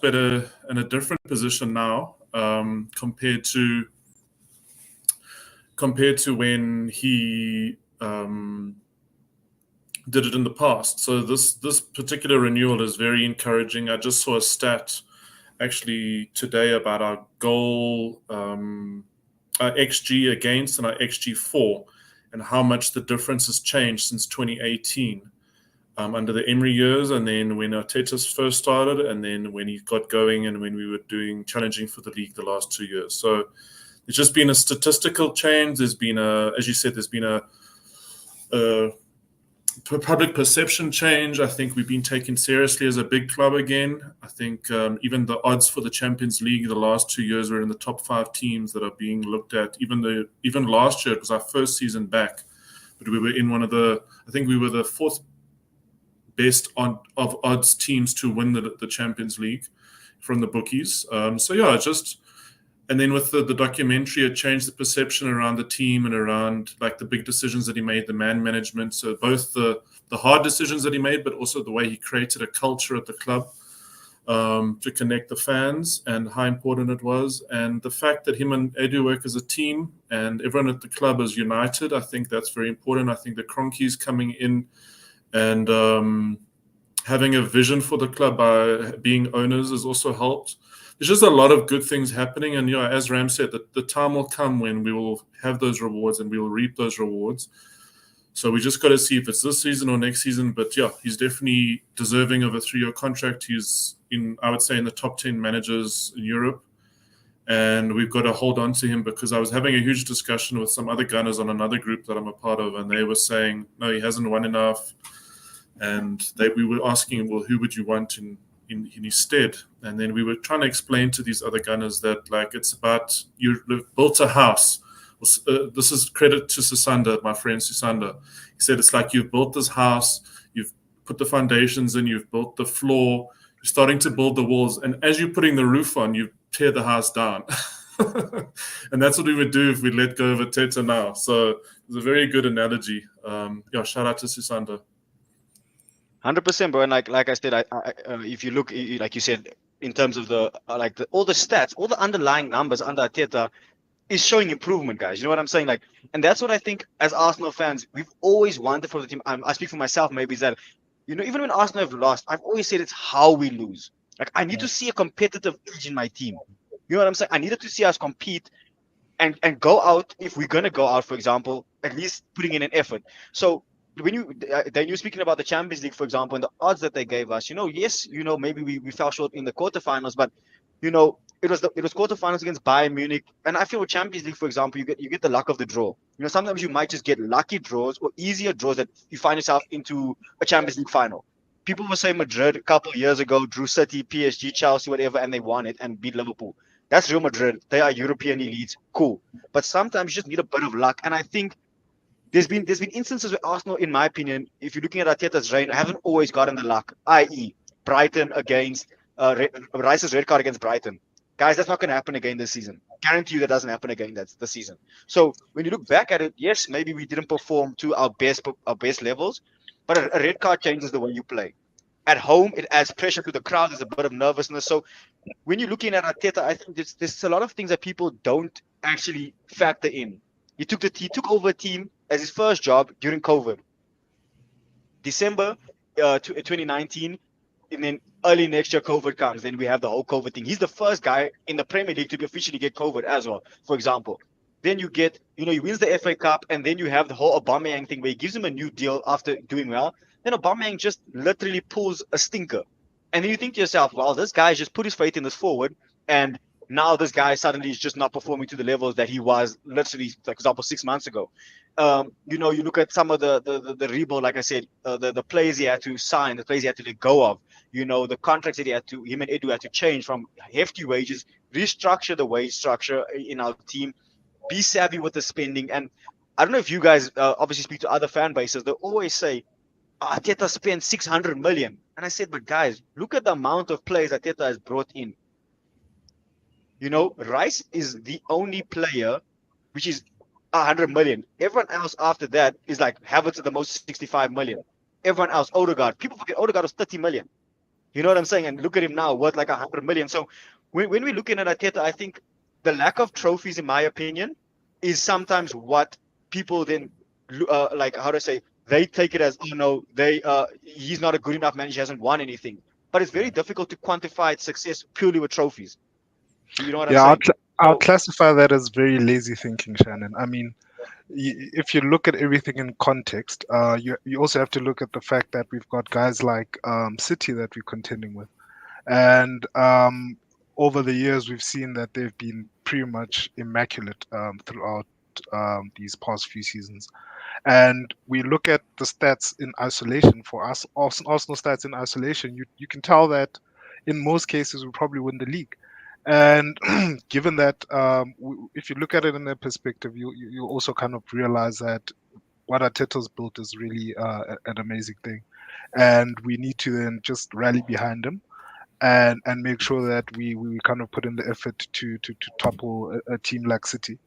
better in a different position now compared to when he did it in the past. So this particular renewal is very encouraging. I just saw a stat actually today about our goal, our XG against and our XG for, and how much the difference has changed since 2018 under the Emery years, and then when Arteta first started, and then when he got going, and when we were challenging for the league the last 2 years. So there's just been a statistical change. There's been as you said, there's been a public perception change. I think we've been taken seriously as a big club again. I think even the odds for the Champions League the last 2 years were in the top 5 teams that are being looked at. Even last year, it was our first season back, but we were in I think we were the 4th best of odds teams to win the Champions League from the bookies. And then with the documentary, it changed the perception around the team and around like the big decisions that he made, the man management. So both the hard decisions that he made, but also the way he created a culture at the club to connect the fans and how important it was. And the fact that him and Edu work as a team and everyone at the club is united, I think that's very important. I think the Kroenkes coming in and having a vision for the club by being owners has also helped. There's just a lot of good things happening. And, as Ram said, the time will come when we will have those rewards and we will reap those rewards. So we just got to see if it's this season or next season. But, he's definitely deserving of a 3-year contract. He's I would say, in the top 10 managers in Europe. And we've got to hold on to him, because I was having a huge discussion with some other Gunners on another group that I'm a part of, and they were saying, no, he hasn't won enough. And we were asking, well, who would you want in his stead? And then we were trying to explain to these other Gunners that, like, it's about, you've built a house. This is credit to Sisanda, my friend Sisanda. He said it's like you've built this house, you've put the foundations in, you've built the floor, you're starting to build the walls, and as you're putting the roof on, you tear the house down. And that's what we would do if we let go of Arteta now. So it's a very good analogy. Shout out to Sisanda. 100%, bro. And like I said, if you look, like you said, in terms of all the stats, all the underlying numbers under Arteta is showing improvement, guys. You know what I'm saying? And that's what I think as Arsenal fans, we've always wanted for the team. I speak for myself, maybe, is that, even when Arsenal have lost, I've always said it's how we lose. Like, I need to see a competitive edge in my team. You know what I'm saying? I needed to see us compete and go out. If we're going to go out, for example, at least putting in an effort. So when you're speaking about the Champions League, for example, and the odds that they gave us, yes, maybe we fell short in the quarterfinals, but it was quarterfinals against Bayern Munich. And I feel with Champions League, for example, you get the luck of the draw. Sometimes you might just get lucky draws or easier draws that you find yourself into a Champions League final. People were saying Madrid a couple of years ago drew City, PSG, Chelsea, whatever, and they won it and beat Liverpool. That's Real Madrid. They are European elites. Cool. But sometimes you just need a bit of luck. And I think there's been instances where Arsenal, in my opinion, if you're looking at Arteta's reign, haven't always gotten the luck, i.e. Brighton against Rice's red card against Brighton. Guys, that's not going to happen again this season. Guarantee you that doesn't happen again this season. So when you look back at it, yes, maybe we didn't perform to our best levels, but a red card changes the way you play. At home, it adds pressure to the crowd. There's a bit of nervousness. So when you're looking at Arteta, I think there's a lot of things that people don't actually factor in. He took over a team as his first job during COVID. December 2019, and then early next year, COVID comes. Then we have the whole COVID thing. He's the first guy in the Premier League to officially get COVID as well, for example. Then you get, he wins the FA Cup, and then you have the whole Aubameyang thing where he gives him a new deal after doing well. Then Aubameyang just literally pulls a stinker. And then you think to yourself, well, this guy just put his faith in this forward, and now this guy suddenly is just not performing to the levels that he was literally, for example, 6 months ago. You look at some of the rebuild, like I said, the players he had to sign, the players he had to let go of, the contracts that him and Edu had to change from hefty wages, restructure the wage structure in our team, be savvy with the spending. And I don't know if you guys obviously speak to other fan bases, they always say, Arteta spent 600 million. And I said, but guys, look at the amount of players Arteta has brought in. Rice is the only player which is 100 million. Everyone else after that is like Havertz at the most 65 million. Everyone else, Odegaard. People forget Odegaard was 30 million. You know what I'm saying? And look at him now, worth like 100 million. So when we're looking at Arteta, I think the lack of trophies, in my opinion, is sometimes what people then like, how do I say, they take it as, oh no, he's not a good enough manager, he hasn't won anything. But it's very difficult to quantify success purely with trophies. You know what I'm Yeah, saying? I'll So classify that as very lazy thinking, Shannon. I mean, if you look at everything in context, you also have to look at the fact that we've got guys like City that we're contending with, and over the years we've seen that they've been pretty much immaculate throughout these past few seasons. And we look at the stats in isolation for us, Arsenal stats in isolation, you can tell that in most cases we probably win the league. And given that, if you look at it in that perspective, you also kind of realize that what Arteta's built is really an amazing thing, and we need to then just rally behind him and make sure that we kind of put in the effort to topple a team like City.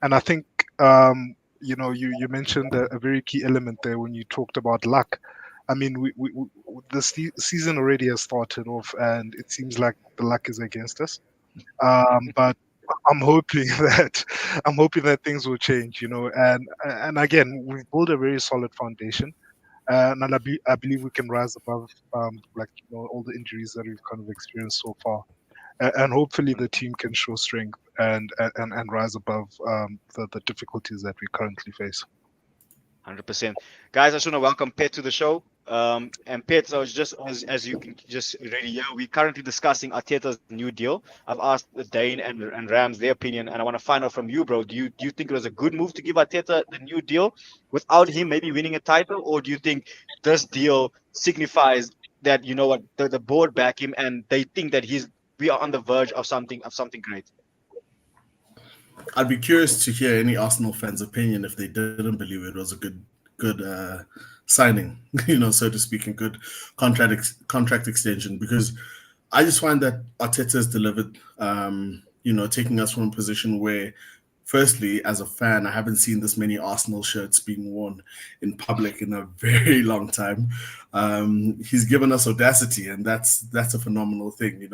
And I think you mentioned a very key element there when you talked about luck. I mean, the season already has started off, and it seems like the luck is against us. But I'm hoping that things will change, and again, we've built a very solid foundation, and I believe we can rise above, all the injuries that we've kind of experienced so far, and hopefully the team can show strength and rise above the difficulties that we currently face. 100%. Guys, I just want to welcome Pet to the show. And Pet, I was just, as you can just already hear, we're currently discussing Arteta's new deal. I've asked Dane and Rams their opinion, and I want to find out from you, bro. Do you think it was a good move to give Arteta the new deal without him maybe winning a title, or do you think this deal signifies that, you know what, the board back him and they think that we are on the verge of something great? I'd be curious to hear any Arsenal fans' opinion if they didn't believe it was a good signing, so to speak, and good contract extension. Because I just find that Arteta has delivered, taking us from a position where, firstly, as a fan, I haven't seen this many Arsenal shirts being worn in public in a very long time. He's given us audacity, and that's a phenomenal thing.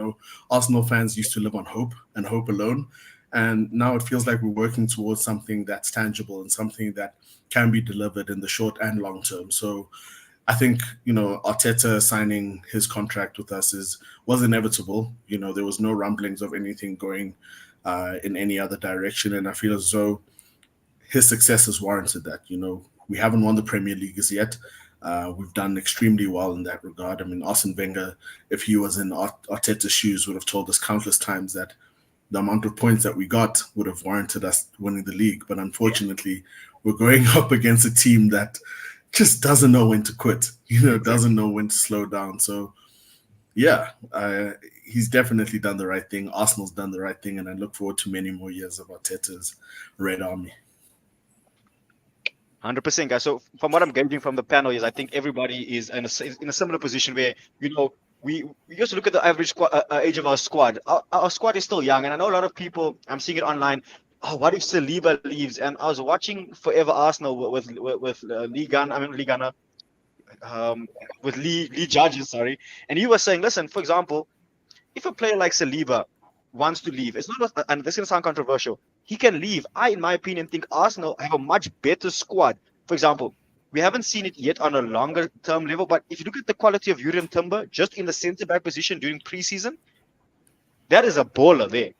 Arsenal fans used to live on hope and hope alone. And now it feels like we're working towards something that's tangible and something that can be delivered in the short and long term. So I think, Arteta signing his contract with us was inevitable. There was no rumblings of anything going in any other direction. And I feel as though his success has warranted that. We haven't won the Premier League as yet. We've done extremely well in that regard. I mean, Arsene Wenger, if he was in Arteta's shoes, would have told us countless times that the amount of points that we got would have warranted us winning the league. But unfortunately, we're going up against a team that just doesn't know when to quit, doesn't know when to slow down. So, yeah, he's definitely done the right thing. Arsenal's done the right thing, and I look forward to many more years of Arteta's Red Army. 100%, guys. So from what I'm gauging from the panel is I think everybody is in a similar position where, we used to look at the average age of our squad. Our squad is still young, and I know a lot of people, I'm seeing it online, oh, what if Saliba leaves? And I was watching Forever Arsenal with Lee Gunner, with Lee Judges, sorry. And he was saying, listen, for example, if a player like Saliba wants to leave, it's not, and this is going to sound controversial, he can leave. I, in my opinion, think Arsenal have a much better squad. For example, we haven't seen it yet on a longer term level, but if you look at the quality of Yurian Timber just in the centre back position during preseason, that is a baller there.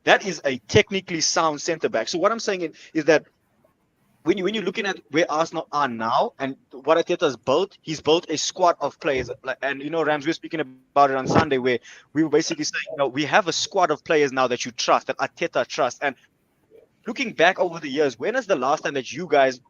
That is a technically sound centre back. So what I'm saying is that when you're looking at where Arsenal are now and what Arteta has built, he's built a squad of players. And Rams, we were speaking about it on Sunday, where we were basically saying, we have a squad of players now that you trust, that Arteta trusts. And looking back over the years, when is the last time that you guys,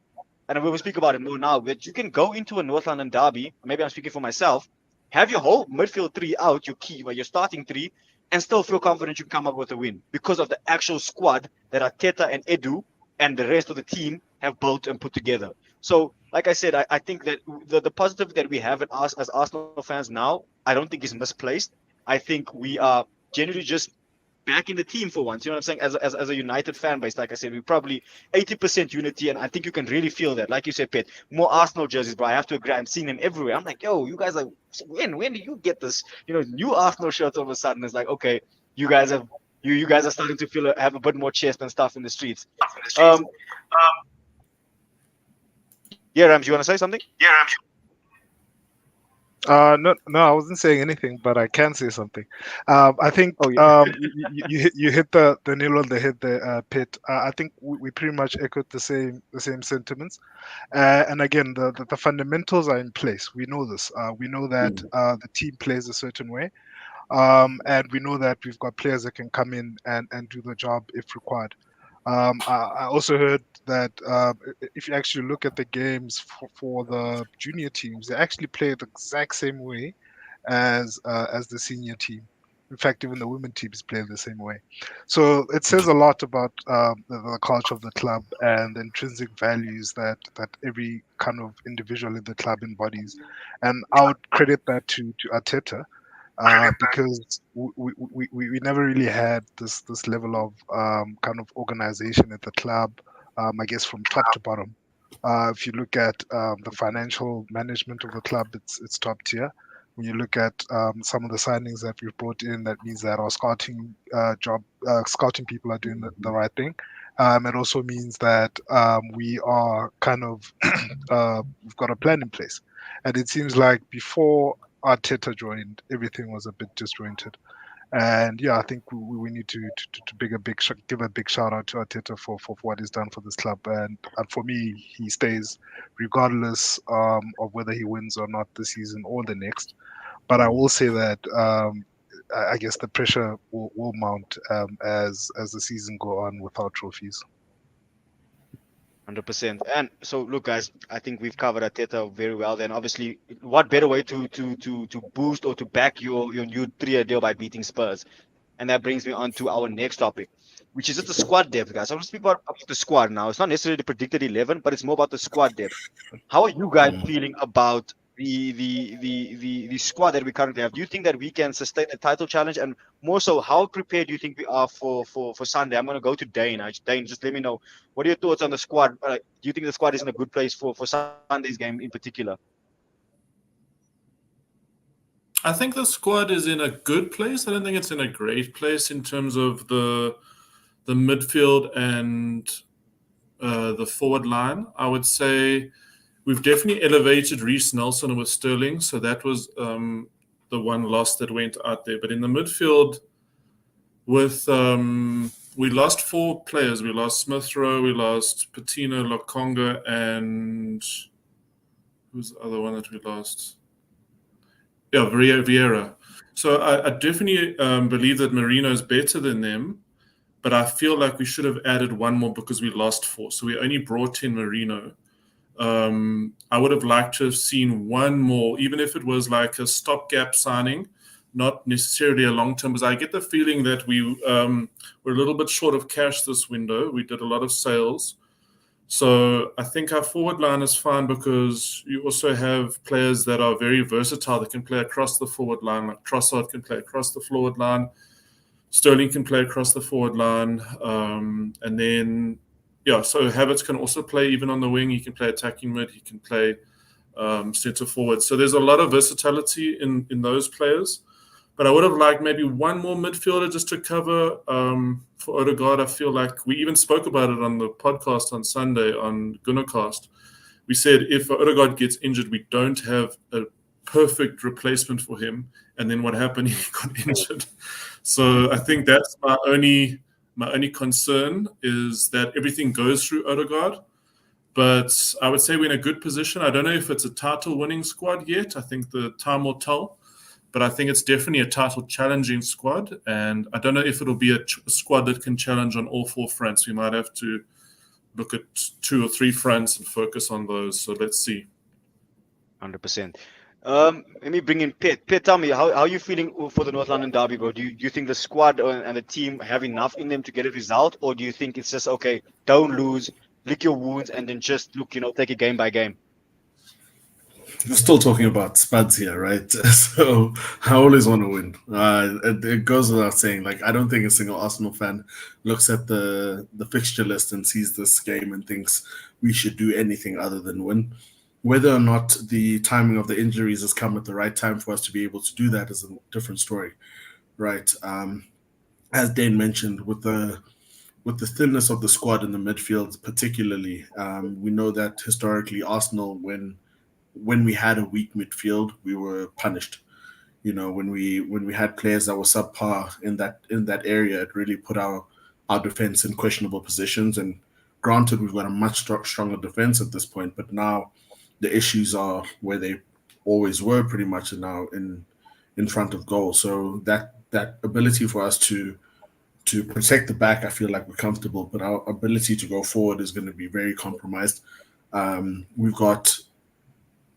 and we will speak about it more now, that you can go into a North London derby, maybe I'm speaking for myself, have your whole midfield three out, your starting three, and still feel confident you can come up with a win because of the actual squad that Arteta and Edu and the rest of the team have built and put together. So, like I said, I think that the positive that we have in us as Arsenal fans now, I don't think is misplaced. I think we are generally just back in the team for once. You know what I'm saying? As a united fan base, like I said, we're probably 80% unity, and I think you can really feel that. Like you said, Pet, more Arsenal jerseys, bro. I have to agree. I'm seeing them everywhere. I'm like, yo, you guys are when do you get this? New Arsenal shirts all of a sudden. It's like, okay, you guys have you guys are starting to have a bit more chest and stuff in the streets. Yeah, Rams, you want to say something? No, I wasn't saying anything, but I can say something. I think Oh, yeah. you hit the nail on the head there, Pitt. I think we pretty much echoed the same sentiments. And again, the fundamentals are in place. We know this. We know that the team plays a certain way, and we know that we've got players that can come in and do the job if required. I also heard that if you actually look at the games for the junior teams, they actually play the exact same way as the senior team. In fact, even the women teams play the same way. So it says a lot about the culture of the club and the intrinsic values that every kind of individual in the club embodies. And I would credit that to Arteta. Because we never really had this level of kind of organization at the club. I guess from top to bottom. If you look at the financial management of the club, it's top tier. When you look at some of the signings that we've brought in, that means that our scouting people are doing the right thing. It also means that we are kind of we've got a plan in place, and it seems like before Arteta joined, everything was a bit disjointed. And yeah, I think we need to give a big shout out to Arteta for what he's done for this club. And for me, he stays regardless of whether he wins or not this season or the next. But I will say that I guess the pressure will mount as the season go on without trophies. 100%. And so, look, guys, I think we've covered Arteta very well. Then, obviously, what better way to boost or to back your new 3-year deal by beating Spurs? And that brings me on to our next topic, which is just the squad depth, guys. I want to speak about the squad now. It's not necessarily the predicted 11, but it's more about the squad depth. How are you guys feeling about the squad that we currently have? Do you think that we can sustain the title challenge? And more so, how prepared do you think we are for Sunday? I'm going to go to Dane. Dane, just let me know, what are your thoughts on the squad? Do you think the squad is in a good place for Sunday's game in particular? I think the squad is in a good place. I don't think it's in a great place in terms of the midfield and the forward line. I would say we've definitely elevated Reece Nelson with Sterling, so that was the one loss that went out there. But in the midfield, we lost 4 players. We lost Smith Rowe, we lost Patino, Lokonga, and who's the other one that we lost? Yeah, Vieira. So I definitely believe that Marino is better than them, but I feel like we should have added one more because we lost 4. So we only brought in Marino. I would have liked to have seen one more, even if it was like a stopgap signing, not necessarily a long-term, because I get the feeling that we were a little bit short of cash this window. We did a lot of sales. So I think our forward line is fine because you also have players that are very versatile that can play across the forward line. Like Trossard can play across the forward line. Sterling can play across the forward line. And then, so Havertz can also play even on the wing. He can play attacking mid. He can play centre forward. So there's a lot of versatility in those players. But I would have liked maybe one more midfielder just to cover for Odegaard. I feel like we even spoke about it on the podcast on Sunday on Gunnercast. We said if Odegaard gets injured, we don't have a perfect replacement for him. And then what happened? He got injured. So I think that's my only concern is that everything goes through Odegaard. But I would say we're in a good position. I don't know if it's a title-winning squad yet. I think the time will tell. But I think it's definitely a title-challenging squad. And I don't know if it'll be a squad that can challenge on all 4 fronts. We might have to look at 2 or 3 fronts and focus on those. So let's see. 100%. Let me bring in Pitt. Pitt, tell me, how are you feeling for the North London derby, bro? Do you think the squad and the team have enough in them to get a result? Or do you think it's just, okay, don't lose, lick your wounds, and then just, take it game by game? We're still talking about Spuds here, right? So I always want to win. It goes without saying. Like, I don't think a single Arsenal fan looks at the fixture list and sees this game and thinks we should do anything other than win. Whether or not the timing of the injuries has come at the right time for us to be able to do that is a different story, right? As Dane mentioned, with the thinness of the squad in the midfield, particularly, we know that historically Arsenal, when we had a weak midfield, we were punished. You know, when we had players that were subpar in that area, it really put our defense in questionable positions. And granted, we've got a much stronger defense at this point, but now the issues are where they always were, pretty much now in front of goal. So that ability for us to protect the back, I feel like we're comfortable, but our ability to go forward is going to be very compromised. We've got,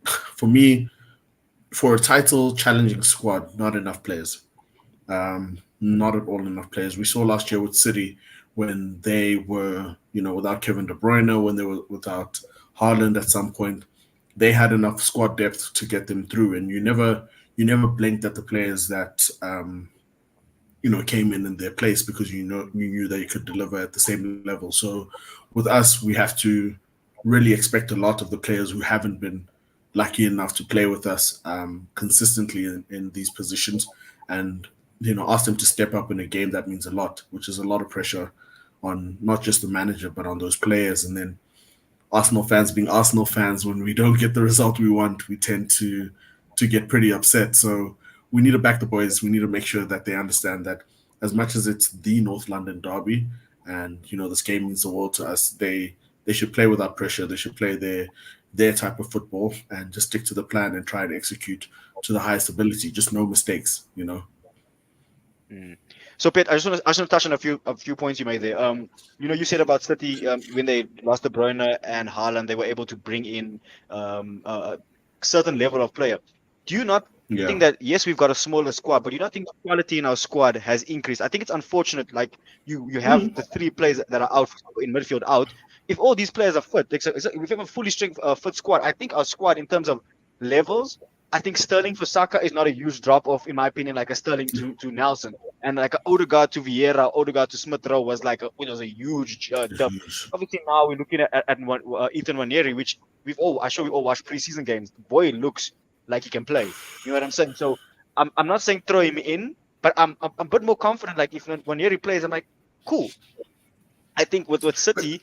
for me, for a title challenging squad, not enough players. Not at all enough players. We saw last year with City when they were, without Kevin De Bruyne, when they were without Haaland at some point, they had enough squad depth to get them through. And you never blinked at the players that came in their place because you knew they could deliver at the same level. So with us, we have to really expect a lot of the players who haven't been lucky enough to play with us consistently in these positions, and ask them to step up in a game that means a lot, which is a lot of pressure on not just the manager but on those players. And then Arsenal fans being Arsenal fans, when we don't get the result we want, we tend to get pretty upset. So we need to back the boys. We need to make sure that they understand that as much as it's the North London derby, and this game means the world to us, they should play without pressure. They should play their type of football and just stick to the plan and try and execute to the highest ability. Just no mistakes. So, Pete, I just want to touch on a few points you made there. You said about City when they lost De Bruyne and Haaland, they were able to bring in a certain level of player. Do you not think that, yes, we've got a smaller squad, but do you not think the quality in our squad has increased? I think it's unfortunate, like you have the three players that are out in midfield out. If all these players are fit, if we have a fully fit squad, I think our squad in terms of levels, I think Sterling for Saka is not a huge drop off, in my opinion, like a Sterling to Nelson. And like an Odegaard to Vieira, Odegaard to Smith Rowe was like a huge jump. Obviously, now we're looking at Ethan Waneri, which we all watched preseason games. The boy looks like he can play. You know what I'm saying? So I'm not saying throw him in, but I'm a bit more confident. Like if Waneri plays, I'm like, cool. I think with City,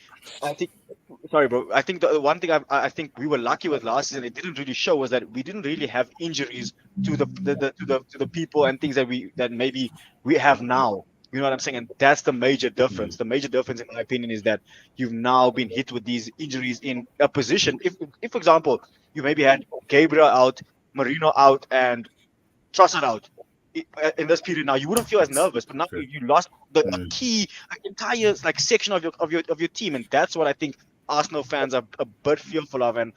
sorry, bro. I think the one thing I think we were lucky with last season, it didn't really show, was that we didn't really have injuries to the people and things that maybe we have now. You know what I'm saying? And that's the major difference. The major difference, in my opinion, is that you've now been hit with these injuries in a position. If for example, you maybe had Gabriel out, Marino out, and Trossard out in this period, now you wouldn't feel as nervous, but now you lost a key entire section of your team, and that's what I think Arsenal fans are a bit fearful of. And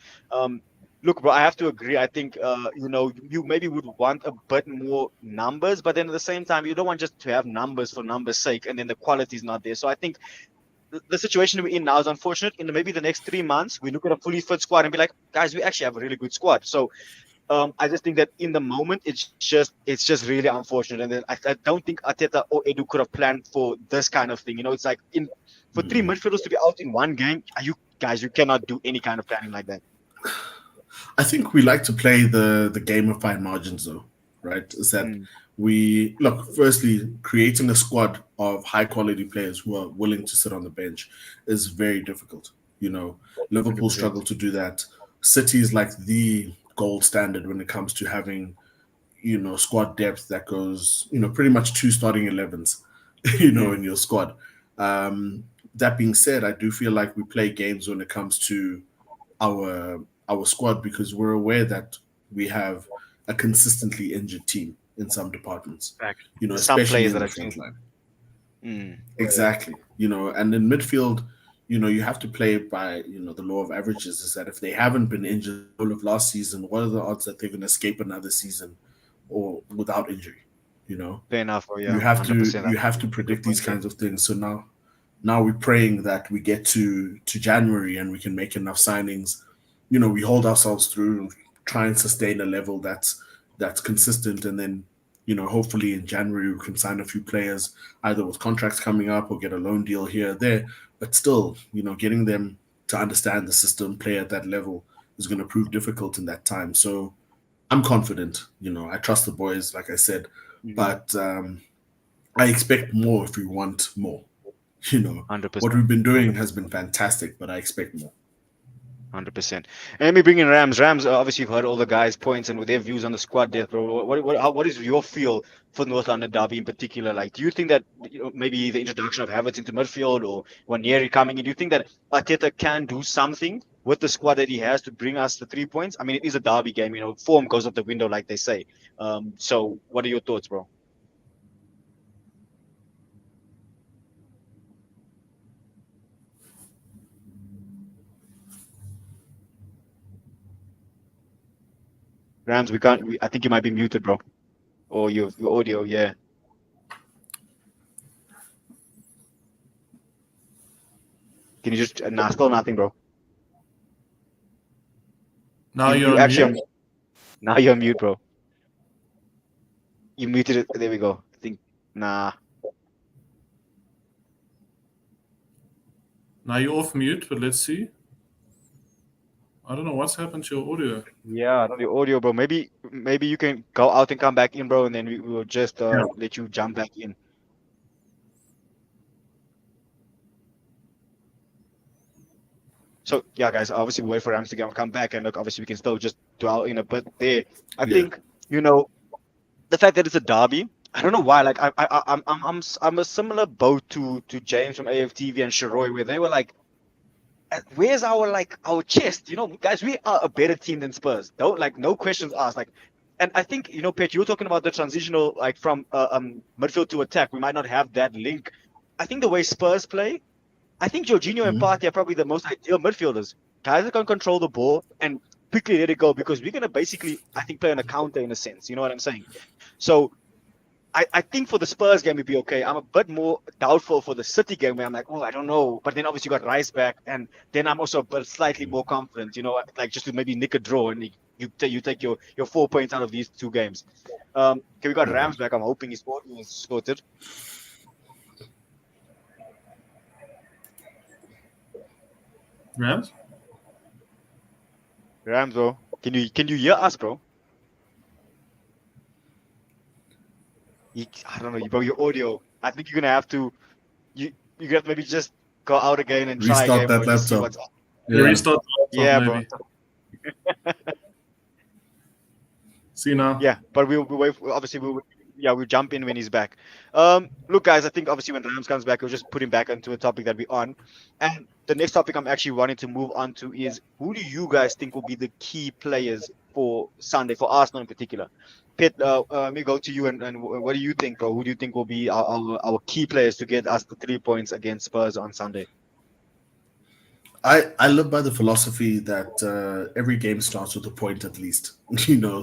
look, bro, I have to agree. I think you maybe would want a bit more numbers, but then at the same time, you don't want just to have numbers for numbers' sake, and then the quality is not there. So I think the situation we're in now is unfortunate. In maybe the next 3 months, we look at a fully fit squad and be like, guys, we actually have a really good squad. So I just think that in the moment, it's just really unfortunate. And then I don't think Arteta or Edu could have planned for this kind of thing. It's like for three midfielders to be out in one game, you cannot do any kind of planning like that. I think we like to play the game of fine margins, though, right? Is that we look, firstly, creating a squad of high quality players who are willing to sit on the bench is very difficult. Liverpool 100%. Struggle to do that. City is like the gold standard when it comes to having, squad depth that goes, pretty much 2 starting 11s, in your squad. That being said, I do feel like we play games when it comes to our squad because we're aware that we have a consistently injured team in some departments. Especially in the front line. Exactly. And in midfield, you have to play by, the law of averages, is that if they haven't been injured all of last season, what are the odds that they're going to escape another season or without injury? Fair enough. You have to predict these kinds of things. So now we're praying that we get to January and we can make enough signings. We hold ourselves through, try and sustain a level that's consistent, and then hopefully in January we can sign a few players either with contracts coming up or get a loan deal here or there. But still, getting them to understand the system, play at that level is going to prove difficult in that time. So I'm confident. I trust the boys, like I said, but I expect more if we want more. 100%. What we've been doing has been fantastic, but I expect more. 100%. And let me bring in Rams. Rams, obviously, you've heard all the guys' points and with their views on the squad depth, bro. What is your feel for North London derby in particular? Like, do you think that maybe the introduction of Havertz into midfield or Wanieri coming in, do you think that Arteta can do something with the squad that he has to bring us the 3 points? I mean, it is a derby game. Form goes out the window, like they say. So, what are your thoughts, bro? Rams, I think you might be muted, bro. Or your audio, yeah. Can you just still nothing, bro. Now you're on mute. Now you're on mute, bro. You muted it. There we go. I think nah. Now you're off mute, but let's see. I don't know what's happened to your audio. Yeah, not the audio, bro. Maybe you can go out and come back in, bro, and then we will just let you jump back in. So yeah, guys, obviously we wait for Rams to come back, and look, obviously we can still just dwell in a bit there. I think the fact that it's a derby. I don't know why. Like I'm a similar boat to James from AFTV and Sharoy, where they were like, where's our chest? Guys, we are a better team than Spurs. Don't no questions asked. And I think Pet, you were talking about the transitional from midfield to attack. We might not have that link. I think the way Spurs play, I think Jorginho and Partey are probably the most ideal midfielders. Guys that can control the ball and quickly let it go, because we're gonna basically, I think, play on a counter in a sense. You know what I'm saying? So I think for the Spurs game, we'd be okay. I'm a bit more doubtful for the City game, where I'm like, I don't know. But then obviously you got Rice back, and then I'm also slightly more confident, just to maybe nick a draw, and you take your 4 points out of these 2 games. Okay, we got Rams back. I'm hoping his audio is sorted. Rams, bro. Can you hear us, bro? I don't know, bro. Your audio. I think you're gonna have to. You have to maybe just go out again and try Restart again. that laptop. Restart the laptop, maybe. Bro. See now. Yeah, but we'll wait. Obviously, we'll jump in when he's back. Look, guys, I think obviously when Rams comes back, we'll just put him back into a topic that we're on. And the next topic I'm actually wanting to move on to is, who do you guys think will be the key players for Sunday, for Arsenal in particular? Pitt, let me go to you, and what do you think, bro? Who do you think will be our key players to get us the 3 points against Spurs on Sunday? I live by the philosophy that every game starts with a point at least.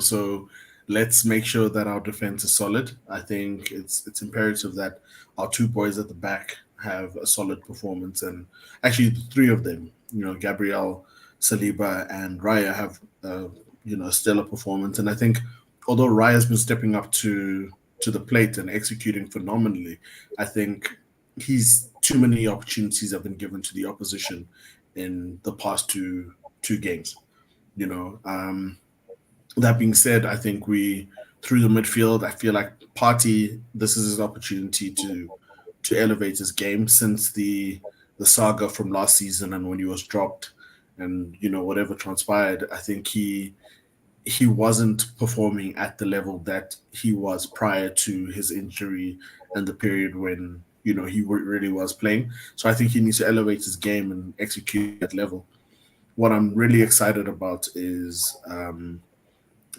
So let's make sure that our defense is solid. I think it's imperative that our 2 boys at the back have a solid performance, and actually the 3 of them, Gabriel, Saliba, and Raya have a stellar performance. And I think although Raya's been stepping up to the plate and executing phenomenally, I think too many opportunities have been given to the opposition in the past two games. That being said, I think through the midfield, I feel like Partey, this is his opportunity to elevate his game since the saga from last season and when he was dropped and whatever transpired. I think he wasn't performing at the level that he was prior to his injury and the period when he really was playing. So I think he needs to elevate his game and execute at that level. What I'm really excited about is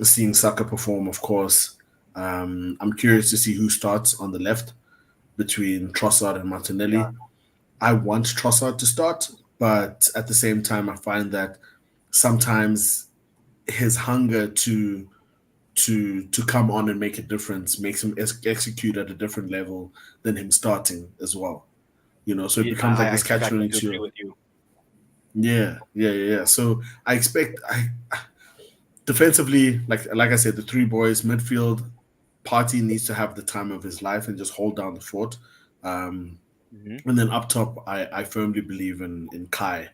seeing Saka perform, of course. I'm curious to see who starts on the left between Trossard and Martinelli. Yeah. I want Trossard to start, but at the same time, I find that sometimes his hunger to come on and make a difference makes him execute at a different level than him starting as well. So it becomes like this catch-22. Yeah. So I expect defensively, like I said, the three boys midfield. Partey needs to have the time of his life and just hold down the fort. And then up top, I firmly believe in Kai.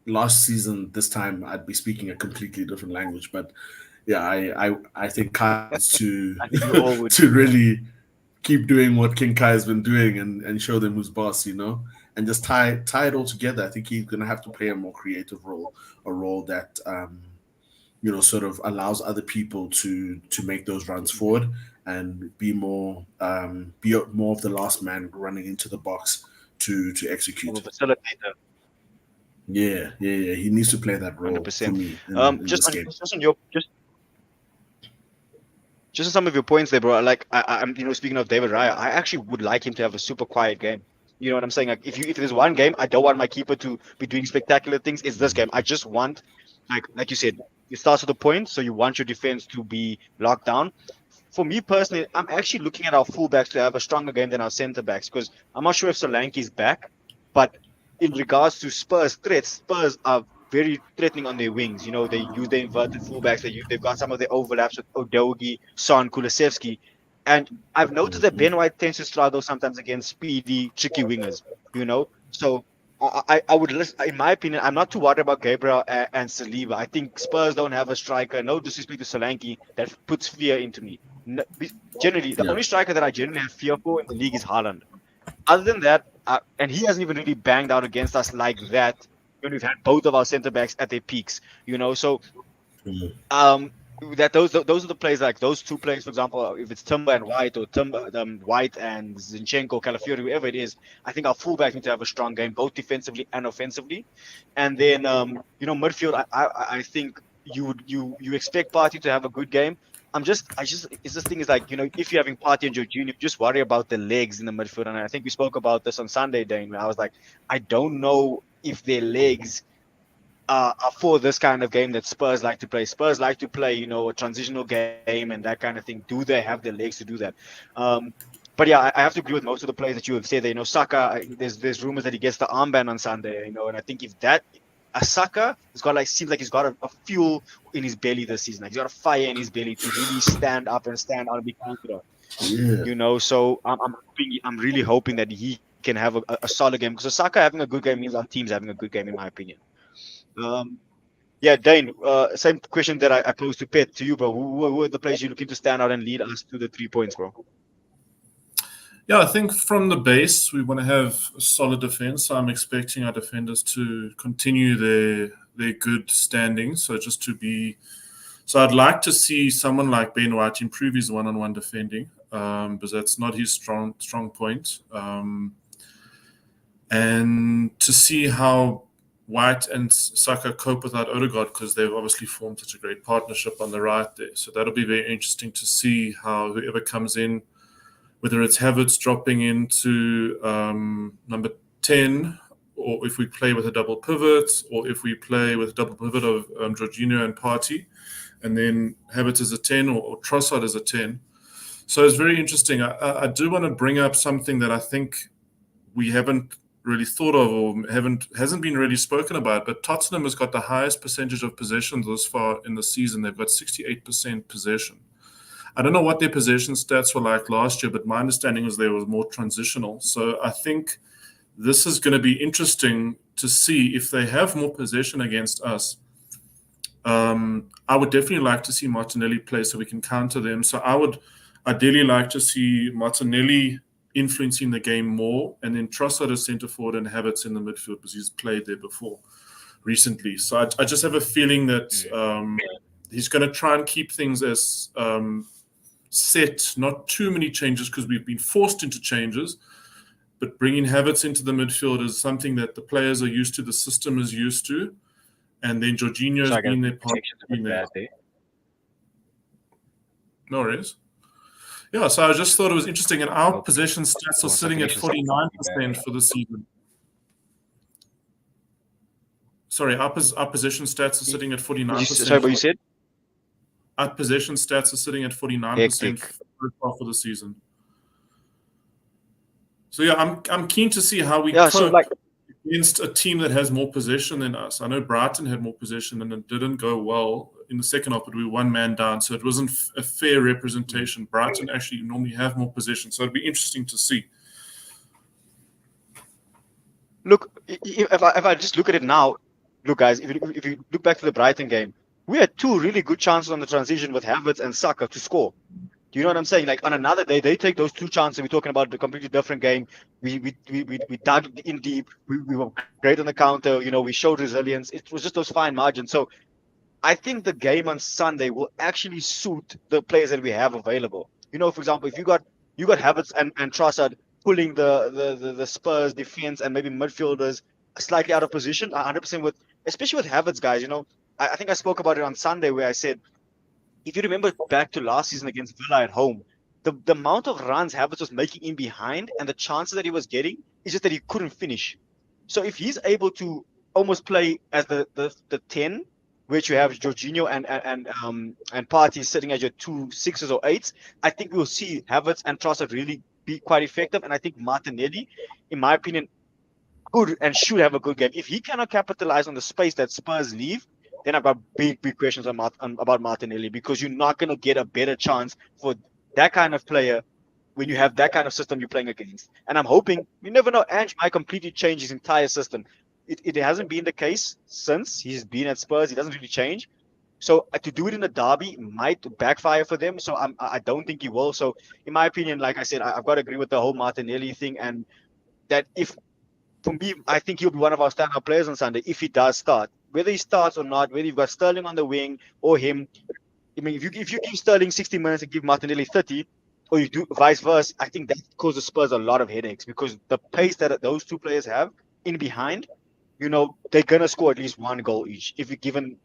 Last season, this time I'd be speaking a completely different language, but yeah, I think Kai needs to to really keep doing what King Kai has been doing and show them who's boss, and just tie it all together. I think he's gonna have to play a more creative role, a role that sort of allows other people to make those runs forward and be more of the last man running into the box to execute. Facilitator. Yeah. He needs to play that role 100%. For me. Just on some of your points there, bro. Like I'm, speaking of David Raya, I actually would like him to have a super quiet game. You know what I'm saying? Like if there's one game I don't want my keeper to be doing spectacular things, it's this game. I just want, like you said, it starts with a point, so you want your defense to be locked down. For me personally, I'm actually looking at our fullbacks to have a stronger game than our centre backs, because I'm not sure if Solanke's back, but in regards to Spurs threats, Spurs are very threatening on their wings. They use their inverted fullbacks. They've got some of the overlaps with Odogi, Son, Kulusevski. And I've noticed that Ben White tends to struggle sometimes against speedy, tricky wingers, So I would listen, in my opinion, I'm not too worried about Gabriel and Saliba. I think Spurs don't have a striker, no disrespect to Solanke, that puts fear into me. Generally, the only striker that I generally have fear for in the league is Haaland. Other than that, and he hasn't even really banged out against us like that when we've had both of our centre backs at their peaks, So, that those are the plays, like those two plays, for example, if it's Timber and White or White and Zinchenko, Calafiori, whoever it is, I think our fullbacks need to have a strong game, both defensively and offensively. And then, midfield, I think you expect Partey to have a good game. It's this thing is like, if you're having Partey and Jorginho, just worry about the legs in the midfield. And I think we spoke about this on Sunday, Dane, where I was like, I don't know if their legs are for this kind of game that Spurs like to play. Spurs like to play, a transitional game and that kind of thing. Do they have the legs to do that? But yeah, I have to agree with most of the plays that you have said there. Saka, there's rumors that he gets the armband on Sunday, and I think if that, Saka has got seems like he's got a fuel in his belly this season. Like he's got a fire in his belly to really stand up and be confident. Yeah. So I'm really hoping that he can have a solid game, because Saka having a good game means our team's having a good game, in my opinion. Dane, same question that I posed to Pet to you, bro. Who are the players you're looking to stand out and lead us to the 3 points, bro? Yeah, I think from the base, we want to have a solid defense. So I'm expecting our defenders to continue their good standing. So I'd like to see someone like Ben White improve his one-on-one defending, because that's not his strong point. And to see how White and Saka cope without Odegaard, because they've obviously formed such a great partnership on the right there. So that'll be very interesting to see how whoever comes in, whether it's Havertz dropping into number 10, or if we play with a double pivot, or if we play with a double pivot of Jorginho and Partey, and then Havertz as a 10 or Trossard as a 10. So it's very interesting. I do want to bring up something that I think we haven't really thought of, or hasn't been really spoken about, but Tottenham has got the highest percentage of possession thus far in the season. They've got 68% possession. I don't know what their possession stats were like last year, but my understanding was they were more transitional. So I think this is going to be interesting to see if they have more possession against us. I would definitely like to see Martinelli play so we can counter them. So I would ideally like to see Martinelli influencing the game more, and then Trossard as centre forward and Havertz in the midfield, because he's played there before recently. So I just have a feeling that he's going to try and keep things as set, not too many changes, because we've been forced into changes, but bringing Havertz into the midfield is something that the players are used to, the system is used to, and then Jorginho has been there. No worries. Yeah, so I just thought it was interesting, and our possession stats are sitting at 49% for the season. Sorry, our possession stats are sitting at 49%. Sorry, what you said? Our possession stats are sitting at 49% for the season. So yeah, I'm keen to see how we cope against a team that has more possession than us. I know Brighton had more possession and it didn't go well in the second half, but we were one man down, so it wasn't a fair representation. Brighton actually normally have more possession, so it'd be interesting to see. Look, if I just look at it now, look, guys, if you look back to the Brighton game, we had two really good chances on the transition with Havertz and Saka to score. Do you know what I'm saying? Like on another day, they take those two chances. We're talking about a completely different game. We dug in deep. We were great on the counter. You know, we showed resilience. It was just those fine margins. So I think the game on Sunday will actually suit the players that we have available. You know, for example, if you got Havertz and Trossard pulling the Spurs defense and maybe midfielders slightly out of position, 100% with, especially with Havertz, guys. You know, I think I spoke about it on Sunday where I said, if you remember back to last season against Villa at home, the amount of runs Havertz was making in behind and the chances that he was getting is just that he couldn't finish. So if he's able to almost play as the 10, which you have Jorginho and Partey sitting as your 2 6s or 8s, I think we'll see Havertz and Trossard really be quite effective. And I think Martinelli, in my opinion, could and should have a good game. If he cannot capitalize on the space that Spurs leave, then I've got big questions about Martinelli, because you're not going to get a better chance for that kind of player when you have that kind of system you're playing against. And I'm hoping, you never know, Ange might completely change his entire system. It hasn't been the case since he's been at Spurs. He doesn't really change. So to do it in a derby might backfire for them. So I don't think he will. So in my opinion, like I said, I've got to agree with the whole Martinelli thing. And that for me, I think he'll be one of our standout players on Sunday if he does start. Whether he starts or not, whether you've got Sterling on the wing or him. I mean, if you give Sterling 60 minutes and give Martinelli 30, or you do vice versa, I think that causes Spurs a lot of headaches, because the pace that those two players have in behind, you know, they're gonna score at least one goal each if you're given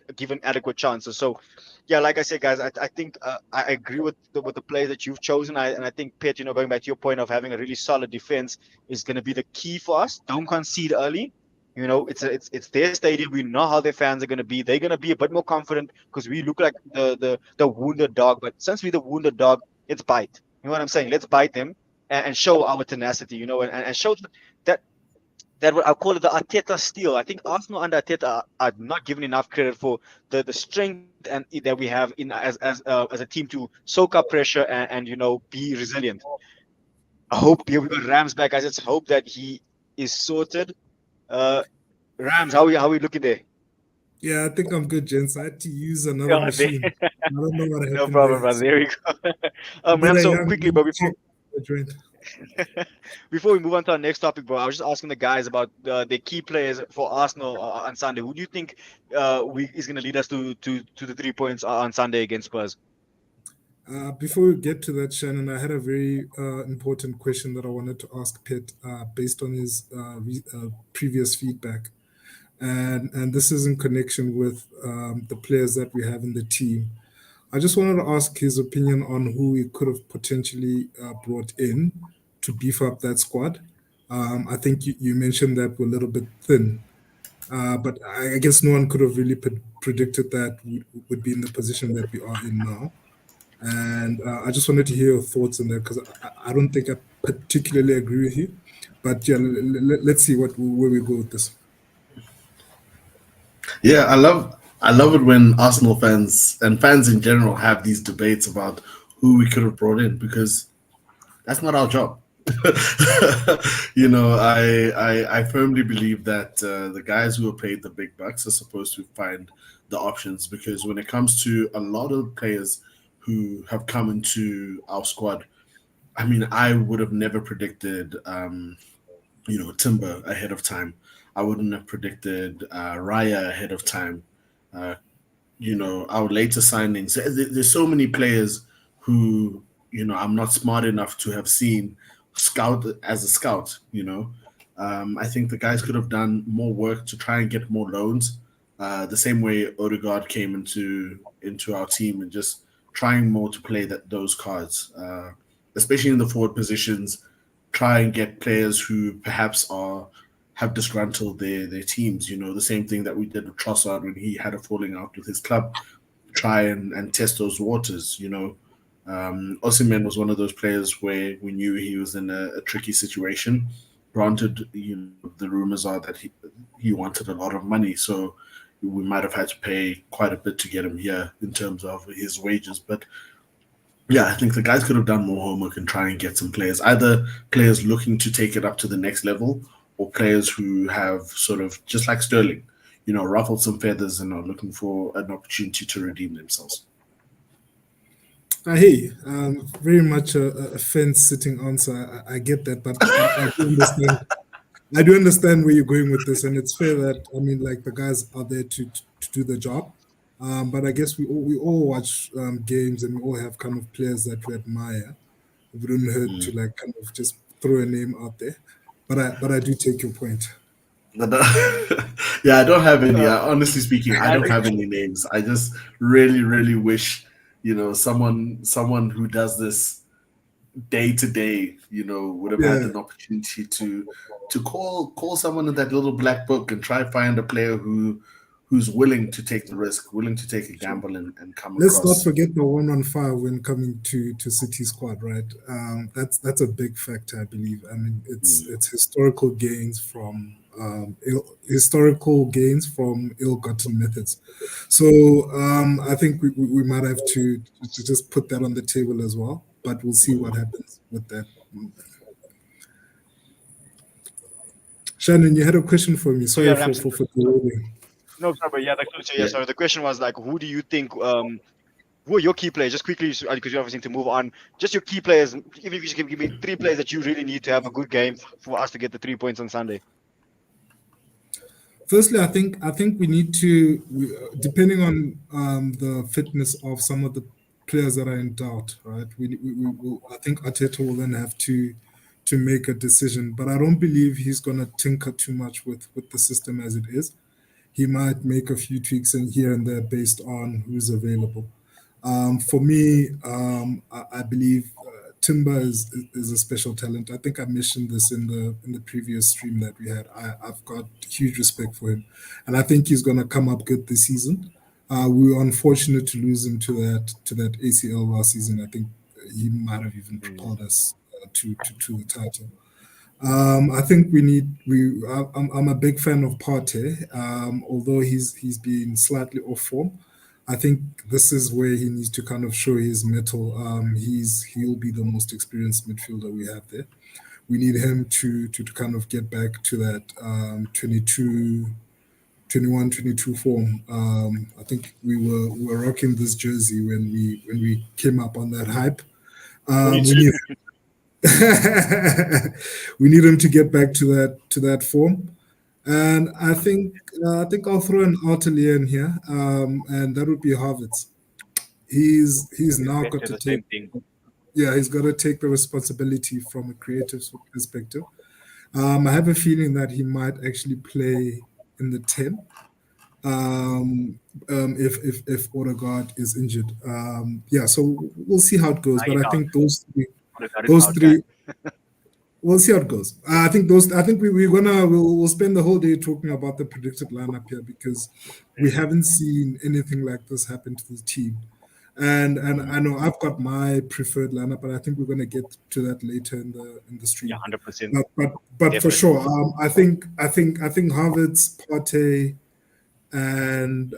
adequate chances. So, yeah, like I said, guys, I think I agree with the players that you've chosen. And I think, Pet, you know, going back to your point of having a really solid defense is going to be the key for us. Don't concede early. You know, it's their stadium. We know how their fans are going to be. They're going to be a bit more confident because we look like the wounded dog. But since we're the wounded dog, let's bite. You know what I'm saying? Let's bite them and show our tenacity. You know, and show that what I call it the Arteta steal. I think Arsenal under Arteta are not given enough credit for the strength and that we have in as a team to soak up pressure and you know, be resilient. I hope we got Rams back, guys. Let's hope that he is sorted. Rams, how are we looking there? Yeah, I think I'm good, gents. I had to use another machine. I don't know what happened. No problem, brother. There we go. Man, so quickly, but before we move on to our next topic, bro, I was just asking the guys about the key players for Arsenal on Sunday. Who do you think is going to lead us to the 3 points on Sunday against Spurs? Before we get to that, Shannon, I had a very important question that I wanted to ask Pitt based on his previous feedback. And this is in connection with the players that we have in the team. I just wanted to ask his opinion on who we could have potentially brought in to beef up that squad. I think you mentioned that we're a little bit thin, but I guess no one could have really predicted that we would be in the position that we are in now. And I just wanted to hear your thoughts on that, because I don't think I particularly agree with you. But yeah, let's see where we go with this. Yeah, I love it when Arsenal fans and fans in general have these debates about who we could have brought in, because that's not our job. You know, I firmly believe that the guys who are paid the big bucks are supposed to find the options, because when it comes to a lot of players who have come into our squad, I mean, I would have never predicted, you know, Timber ahead of time. I wouldn't have predicted Raya ahead of time. You know, our later signings. There's so many players who, you know, I'm not smart enough to have seen scout as a scout. You know, I think the guys could have done more work to try and get more loans. The same way Odegaard came into our team, and just trying more to play those cards, especially in the forward positions. Try and get players who perhaps have disgruntled their teams. You know, the same thing that we did with Trossard when he had a falling out with his club. Try and test those waters. You know, Osimhen was one of those players where we knew he was in a tricky situation. Granted, the rumors are that he wanted a lot of money, so we might have had to pay quite a bit to get him here in terms of his wages. But yeah, I think the guys could have done more homework and try and get some players, either players looking to take it up to the next level or players who have sort of, just like Sterling, ruffled some feathers and are looking for an opportunity to redeem themselves. Hey, very much a fence-sitting answer. I get that, but I do understand. I do understand where you're going with this, and it's fair that like the guys are there to do the job. But I guess we all watch games, and we all have kind of players that we admire. It wouldn't hurt to like kind of just throw a name out there. But I do take your point. Yeah, I don't have any. Honestly speaking, I don't have any names. I just really, really wish, someone who does this day to day, would have had an opportunity to call someone in that little black book and try find a player who's willing to take the risk, willing to take a gamble and come Let's across. not forget the 1-on-5 when coming to City squad, right? That's a big factor, I believe. I mean, it's historical gains from ill-gotten methods. So I think we might have to just put that on the table as well. But we'll see what happens with that. Shannon, you had a question for me. Sorry for delaying. No, sorry, but sorry. The question was like, who do you think? Who are your key players? Just quickly, because you obviously need to move on. Just your key players. Even if you can give me 3 players that you really need to have a good game for us to get the 3 points on Sunday. Firstly, I think we need to, depending on the fitness of some of the players that are in doubt, right? I think Arteta will then have to make a decision, but I don't believe he's going to tinker too much with the system as it is. He might make a few tweaks in here and there based on who's available. For me, I believe Timber is a special talent. I think I mentioned this in the previous stream that we had. I've got huge respect for him, and I think he's going to come up good this season. We were unfortunate to lose him to that ACL last season. I think he might have even propelled us to the title. I think I'm a big fan of Partey. Although he's been slightly off form, I think this is where he needs to kind of show his mettle. He'll be the most experienced midfielder we have there. We need him to kind of get back to that 21-22 form. I think we were rocking this jersey when we came up on that hype. We need him to get back to that form, and I think I'll throw an Arteta in here, and that would be Havertz. He's now got to take. Yeah, he's got to take the responsibility from a creative perspective. I have a feeling that he might actually play in the 10 if Odegaard is injured. So we'll see how it goes. But I think those three. We'll see how it goes. I think we'll spend the whole day talking about the predicted lineup here because we haven't seen anything like this happen to the team. And I know I've got my preferred lineup, but I think we're going to get to that later in the stream. Yeah, 100%. But for sure, I think Havertz, Partey, and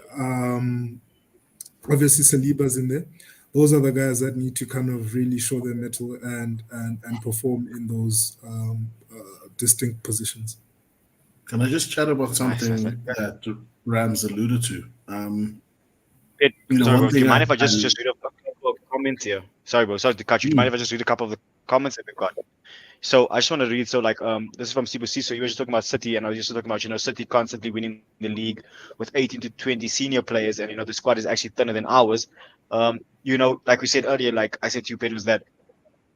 obviously Saliba's in there. Those are the guys that need to kind of really show their mettle and perform in those distinct positions. Can I just chat about something that Rams alluded to? Do you mind if I just read a couple of comments here? Sorry, bro. Sorry to cut you. Do you mind if I just read a couple of the comments that we've got? So I just want to read. So this is from CBC. So you were just talking about City, and I was just talking about City constantly winning the league with 18 to 20 senior players, and the squad is actually thinner than ours. Like we said earlier, like I said to you, Pedro, was that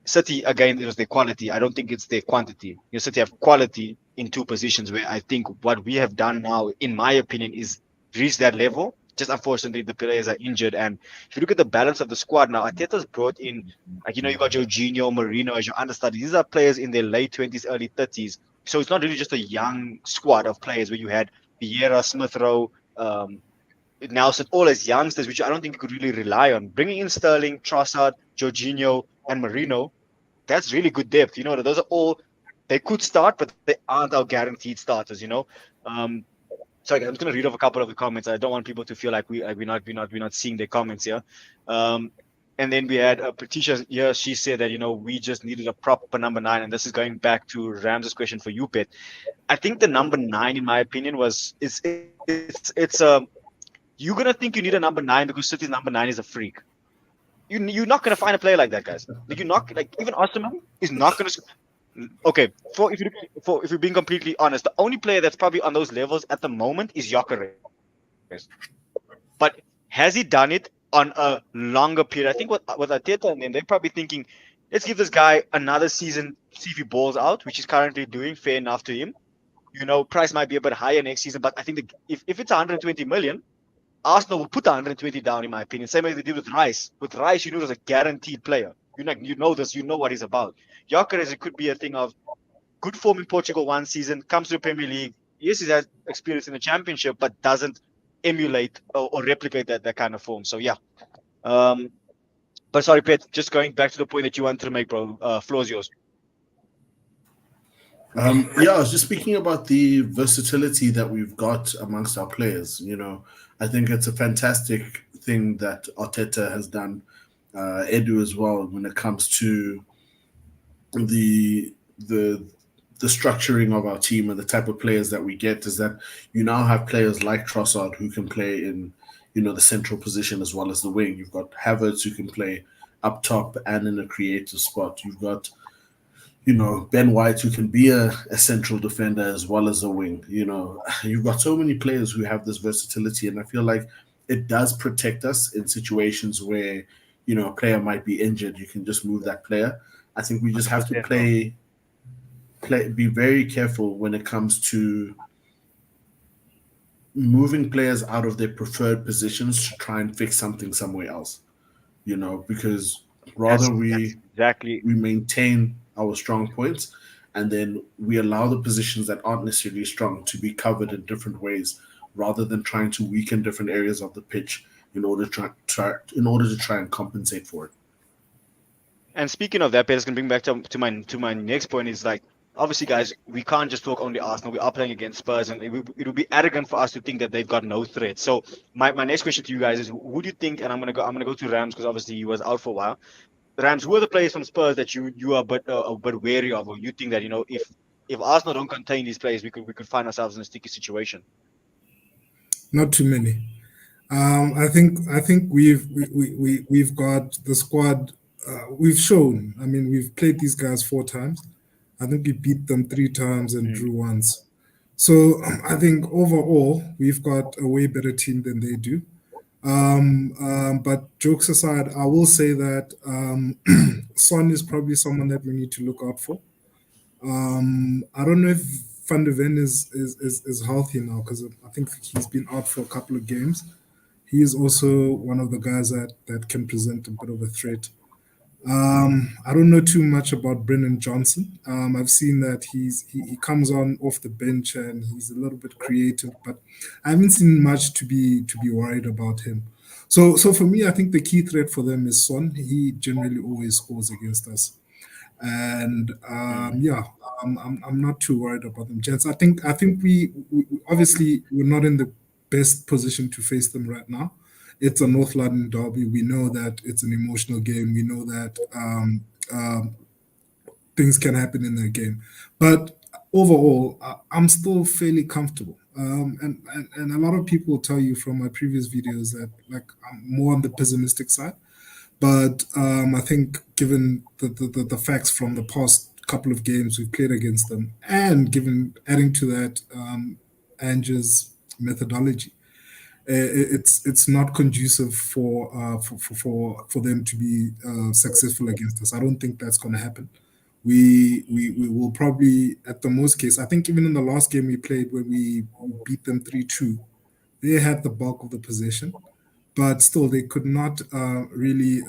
City again it was their quality. I don't think it's their quantity. City have quality in 2 positions where I think what we have done now, in my opinion, is reach that level. Just unfortunately, the players are injured. And if you look at the balance of the squad now, Arteta's brought in, you got Jorginho, Marino as your understudy. These are players in their late 20s, early 30s. So it's not really just a young squad of players where you had Vieira, Smith Rowe, Nelson, all as youngsters, which I don't think you could really rely on. Bringing in Sterling, Trossard, Jorginho, and Marino, that's really good depth. Those are all They could start, but they aren't our guaranteed starters. Sorry, I'm just gonna read off a couple of the comments. I don't want people to feel like we're not seeing their comments here. And then we had Patricia here. She said that we just needed a proper number 9, and this is going back to Rams's question for you, Pet. I think the number 9, in my opinion, it's you're gonna think you need a number 9 because City's number 9 is a freak. You're not gonna find a player like that, guys. Like, you're not, like, even Osimhen is not gonna. Okay, if you're being completely honest, the only player that's probably on those levels at the moment is Gyökeres. But has he done it on a longer period? I think with Arteta and them, they're probably thinking, let's give this guy another season, see if he balls out, which he's currently doing. Fair enough to him. Price might be a bit higher next season, but I think if it's 120 million, Arsenal will put 120 down, in my opinion. Same way they did with Rice. With Rice, it was a guaranteed player. This, what he's about. Gyökeres, it could be a thing of good form in Portugal one season, comes to the Premier League. Yes, he has experience in the Championship, but doesn't emulate or replicate that kind of form. So, yeah. But sorry, Pet, just going back to the point that you wanted to make, bro. Floor's yours. I was just speaking about the versatility that we've got amongst our players. I think it's a fantastic thing that Arteta has done, Edu as well, when it comes to the structuring of our team and the type of players that we get. Is that you now have players like Trossard who can play in the central position as well as the wing. You've got Havertz who can play up top and in a creative spot. You've got Ben White, who can be a central defender as well as a wing. You've got so many players who have this versatility, and I feel like it does protect us in situations where, a player might be injured. You can just move that player. I think we just have to be very careful when it comes to moving players out of their preferred positions to try and fix something somewhere else, because rather we maintain our strong points, and then we allow the positions that aren't necessarily strong to be covered in different ways, rather than trying to weaken different areas of the pitch in order to try and compensate for it. And speaking of that, Peter's going to bring back to my next point is, like, obviously, guys, we can't just talk only Arsenal. We are playing against Spurs, and it would be arrogant for us to think that they've got no threat. So my next question to you guys is, who do you think? And I'm gonna go to Rams because obviously he was out for a while. Rams, who are the players from Spurs that you are a bit wary of, or you think that if Arsenal don't contain these players, we could find ourselves in a sticky situation? Not too many. I think we've got the squad. We've shown. I mean, we've played these guys 4 times. I think we beat them 3 times and drew once. So I think overall we've got a way better team than they do. But jokes aside, I will say that Son is probably someone that we need to look out for. I don't know if Van de Ven is healthy now, because I think he's been out for a couple of games. He is also one of the guys that can present a bit of a threat. I don't know too much about Brennan Johnson. I've seen that he comes on off the bench and he's a little bit creative, but I haven't seen much to be worried about him. So for me, I think the key threat for them is Son. He generally always scores against us, and I'm not too worried about them, gents. I think we obviously we're not in the best position to face them right now. It's a North London derby. We know that it's an emotional game. We know that things can happen in that game. But overall, I'm still fairly comfortable. And a lot of people will tell you from my previous videos that, like, I'm more on the pessimistic side. But I think given the facts from the past couple of games we've played against them, and adding to that Ange's methodology, it's not conducive for them to be successful against us. I don't think that's going to happen. We will probably, at the most case, I think even in the last game we played where we beat them 3-2, they had the bulk of the possession, but still they could not really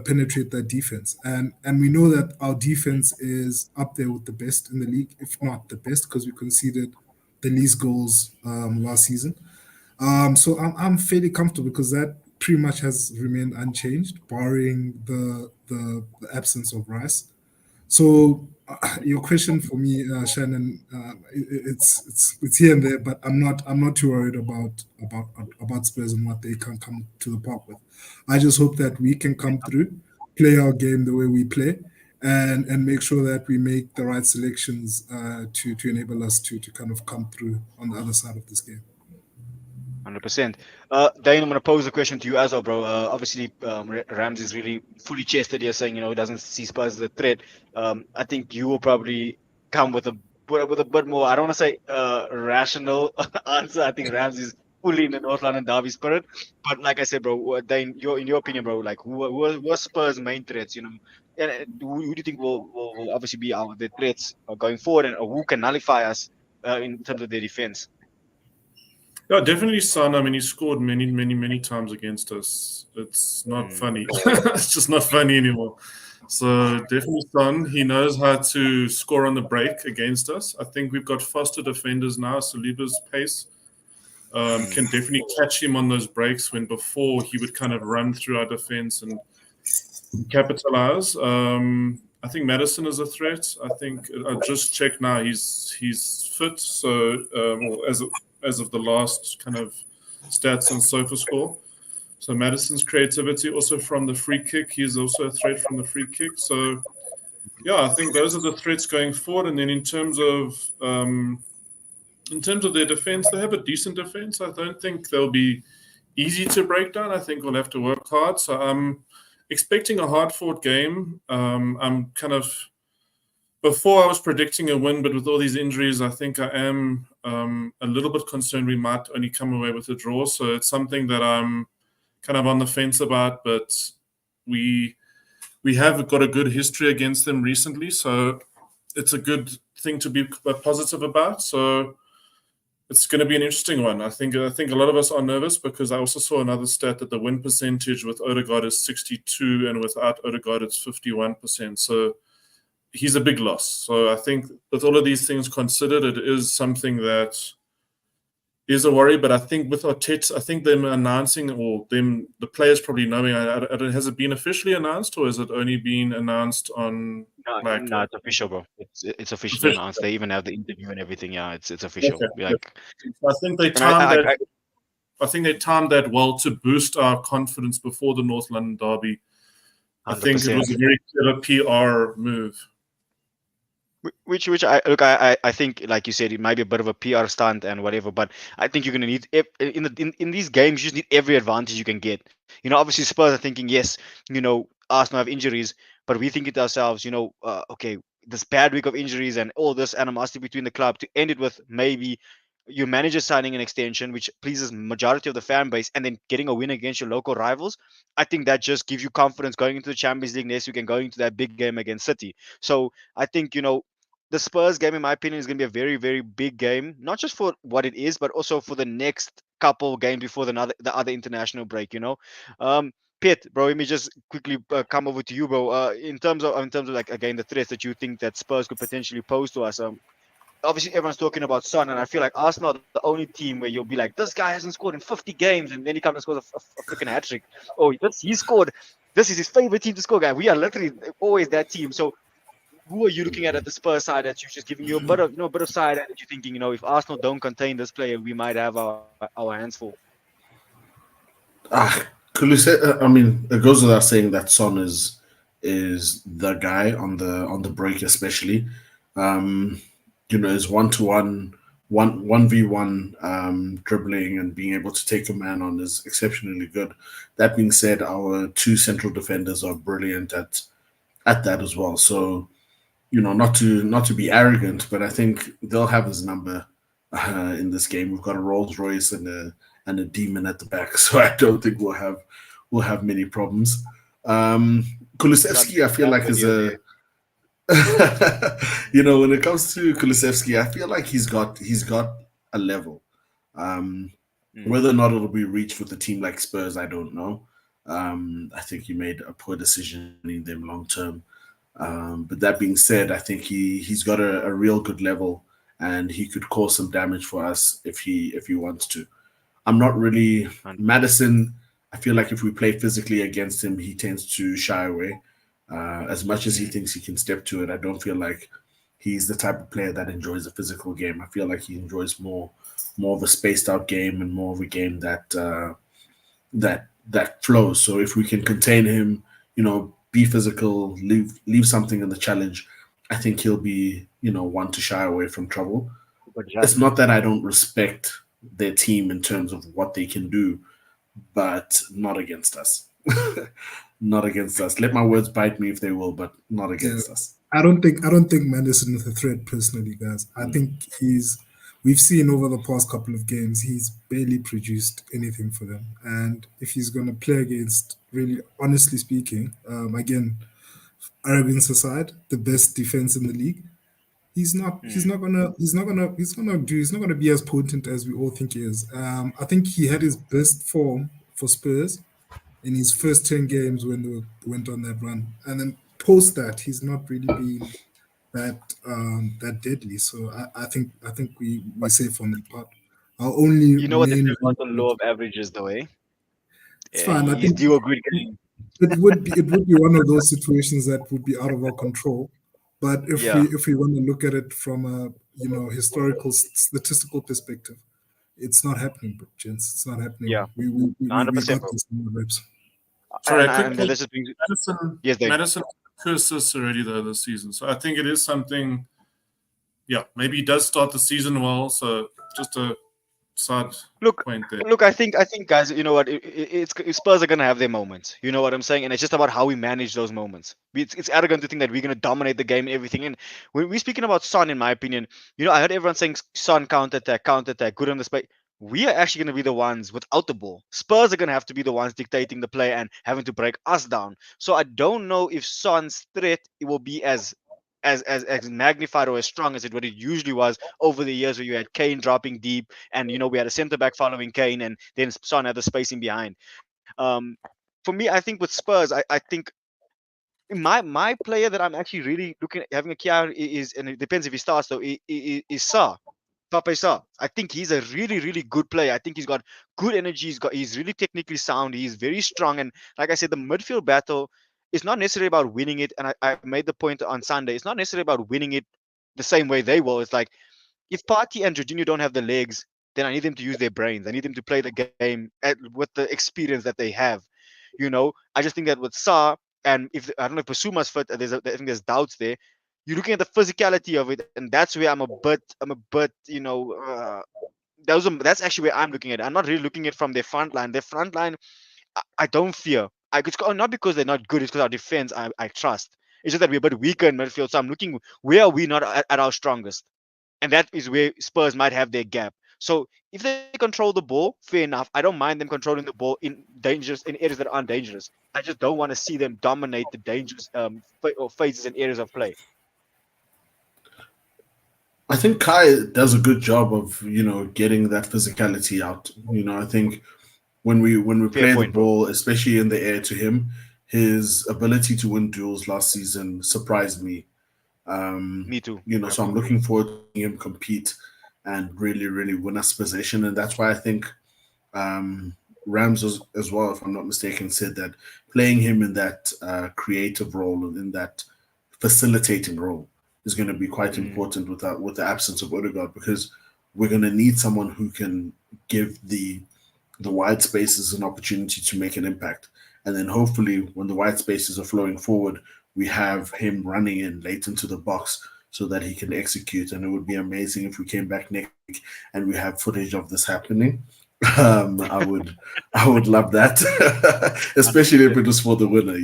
penetrate that defense. And we know that our defense is up there with the best in the league, if not the best, because we conceded the least goals last season. So I'm fairly comfortable because that pretty much has remained unchanged, barring the absence of Rice. So your question for me, Shannon, it's here and there, but I'm not too worried about Spurs and what they can come to the park with. I just hope that we can come through, play our game the way we play, and make sure that we make the right selections to enable us to kind of come through on the other side of this game. 100%. Dane, I'm going to pose a question to you as well, bro. Obviously, Rams is really fully chested here, saying he doesn't see Spurs as a threat. I think you will probably come with a bit more. I don't want to say rational answer. I think Rams is fully in the North London derby spirit. But like I said, bro, Dane, in your opinion, bro, like who are Spurs' main threats? And who do you think will obviously be the threats going forward, and who can nullify us in terms of their defense? Yeah, definitely Son. I mean, he scored many times against us. It's not funny. It's just not funny anymore. So definitely Son. He knows how to score on the break against us. I think we've got faster defenders now. Saliba's pace can definitely catch him on those breaks when before he would kind of run through our defense and capitalize. I think Madison is a threat. I think I just checked now. He's fit. So as of the last kind of stats on SofaScore. So Madison's creativity also from the free kick. He's also a threat from the free kick. So yeah, I think those are the threats going forward. And then in terms of their defense, they have a decent defense. I don't think they'll be easy to break down. I think we'll have to work hard. So I'm expecting a hard-fought game. I'm kind of before I was predicting a win, but with all these injuries, I think I am a little bit concerned we might only come away with a draw. So it's something that I'm kind of on the fence about, but we have got a good history against them recently. So it's a good thing to be positive about. So it's going to be an interesting one. I think a lot of us are nervous because I also saw another stat that the win percentage with Odegaard is 62 and without Odegaard it's 51%. So he's a big loss. So I think with all of these things considered, it is something that is a worry. But I think with Arteta, I think them announcing, or the players probably knowing, has it been officially announced or has it only been announced on? No, it's official, bro. It's officially announced. They even have the interview and everything. Yeah, it's official. Okay. Like, I think they timed that. I think they timed that well to boost our confidence before the North London derby. 100%. I think it was a very clever PR move. Which I think, like you said, it might be a bit of a PR stunt and whatever, but I think you're going to need in these games. You just need every advantage you can get. Obviously Spurs are thinking, yes, Arsenal have injuries, but we think it ourselves. Okay, this bad week of injuries and all this animosity between the club, to end it with maybe your manager signing an extension, which pleases majority of the fan base, and then getting a win against your local rivals. I think that just gives you confidence going into the Champions League next week and going into that big game against City. So I think the Spurs game, in my opinion, is going to be a very, very big game, not just for what it is, but also for the next couple games before the other international break. Pitt, bro, let me just quickly come over to you, bro. In terms of like, again, the threats that you think that Spurs could potentially pose to us. Obviously, everyone's talking about Son, and I feel like Arsenal are the only team where you'll be like, this guy hasn't scored in 50 games, and then he comes and scores a freaking hat trick. Oh, he scored. This is his favorite team to score, guy. We are literally always that team. So who are you looking at the Spurs side that you're just giving you a bit of side that you're thinking, if Arsenal don't contain this player, we might have our hands full? I mean, it goes without saying that Son is the guy on the break, especially. His 1-to-1, 1v1 dribbling and being able to take a man on is exceptionally good. That being said, our two central defenders are brilliant at that as well. So, not to be arrogant, but I think they'll have his number in this game. We've got a Rolls Royce and a demon at the back, so I don't think we'll have many problems. Kulusevski, I feel like is a when it comes to Kulusevski, I feel like he's got a level. Whether or not it'll be reached with a team like Spurs, I don't know. I think he made a poor decision in them long term. But that being said, I think he's got a real good level, and he could cause some damage for us if he wants to. I'm not really Madison. I feel like if we play physically against him, he tends to shy away. As much as he thinks he can step to it, I don't feel like he's the type of player that enjoys a physical game. I feel like he enjoys more of a spaced out game and more of a game that flows. So if we can contain him, be physical, leave something in the challenge, I think he'll be, one to shy away from trouble. It's not that I don't respect their team in terms of what they can do, but not against us. Not against us. Let my words bite me if they will, but not against us. I don't think Madison is a threat personally, guys. I think we've seen over the past couple of games, he's barely produced anything for them. And if he's going to play against, really, honestly speaking, again, arrogance aside, the best defense in the league, he's not gonna be as potent as we all think he is. I think he had his best form for Spurs in his first 10 games when they went on that run, and then post that he's not really been that deadly. So I think we're safe on that part. Our only You know what the main thing about the law of averages, though, eh? it's fine. I You think do agree. it would be one of those situations that would be out of our control. But if we want to look at it from a historical statistical perspective, it's not happening, gents. It's not happening. Yeah. We 100%, got this in the reps. Sorry, And this is being, yes, Dave. Madison two assists already though this season, so I think it is something. Yeah, maybe he does start the season well. So just a side point there. Look, I think, guys, you know what? Spurs are gonna have their moments. You know what I'm saying? And it's just about how we manage those moments. It's arrogant to think that we're gonna dominate the game and everything. And when we're speaking about Son, in my opinion, I heard everyone saying Son counter attack, good on the space. We are actually going to be the ones without the ball. Spurs are going to have to be the ones dictating the play and having to break us down. So I don't know if Son's threat will be as magnified or as strong as what it usually was over the years, where you had Kane dropping deep, and we had a centre back following Kane, and then Son had the spacing behind. For me, I think with Spurs, I think my player that I'm actually really looking at having a key eye is, and it depends if he starts though, is Sa. Pape Sarr. I think he's a really, really good player. I think he's got good energy. He's really technically sound. He's very strong. And like I said, the midfield battle is not necessarily about winning it. And I made the point on Sunday. It's not necessarily about winning it the same way they will. It's like, if Partey and Jorginho don't have the legs, then I need them to use their brains. I need them to play the game with the experience that they have. I just think that with Sarr, and I don't know if Basuma's fit, I think there's doubts there. You're looking at the physicality of it, and that's where I'm a bit, that's actually where I'm looking at it. I'm not really looking at it from their front line. Their front line, I don't fear. It's not because they're not good, it's because our defense I trust. It's just that we're a bit weaker in midfield. So I'm looking, where are we not at our strongest? And that is where Spurs might have their gap. So if they control the ball, fair enough. I don't mind them controlling the ball in areas that aren't dangerous. I just don't want to see them dominate the dangerous phases and areas of play. I think Kai does a good job of getting that physicality out. I think when we play the ball, especially in the air to him, his ability to win duels last season surprised me. Me too. So I'm looking forward to seeing him compete and really, really win us possession, and that's why I think Rams as well, if I'm not mistaken, said that playing him in that creative role and in that facilitating role is going to be quite important with the absence of Odegaard, because we're going to need someone who can give the wide spaces an opportunity to make an impact. And then hopefully when the wide spaces are flowing forward, we have him running in late into the box so that he can execute. And it would be amazing if we came back next week and we have footage of this happening. I would love that, especially if it was for the winner,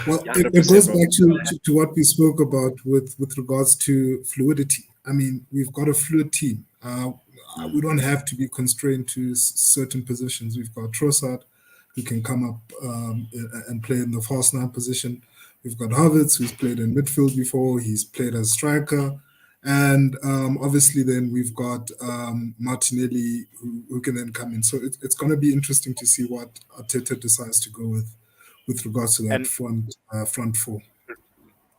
Well, it goes back to what we spoke about with regards to fluidity. I mean, we've got a fluid team. We don't have to be constrained to certain positions. We've got Trossard, who can come up and play in the false nine position. We've got Havertz, who's played in midfield before. He's played as striker. And obviously then we've got Martinelli, who can then come in. So it's going to be interesting to see what Arteta decides to go with regards to that front four.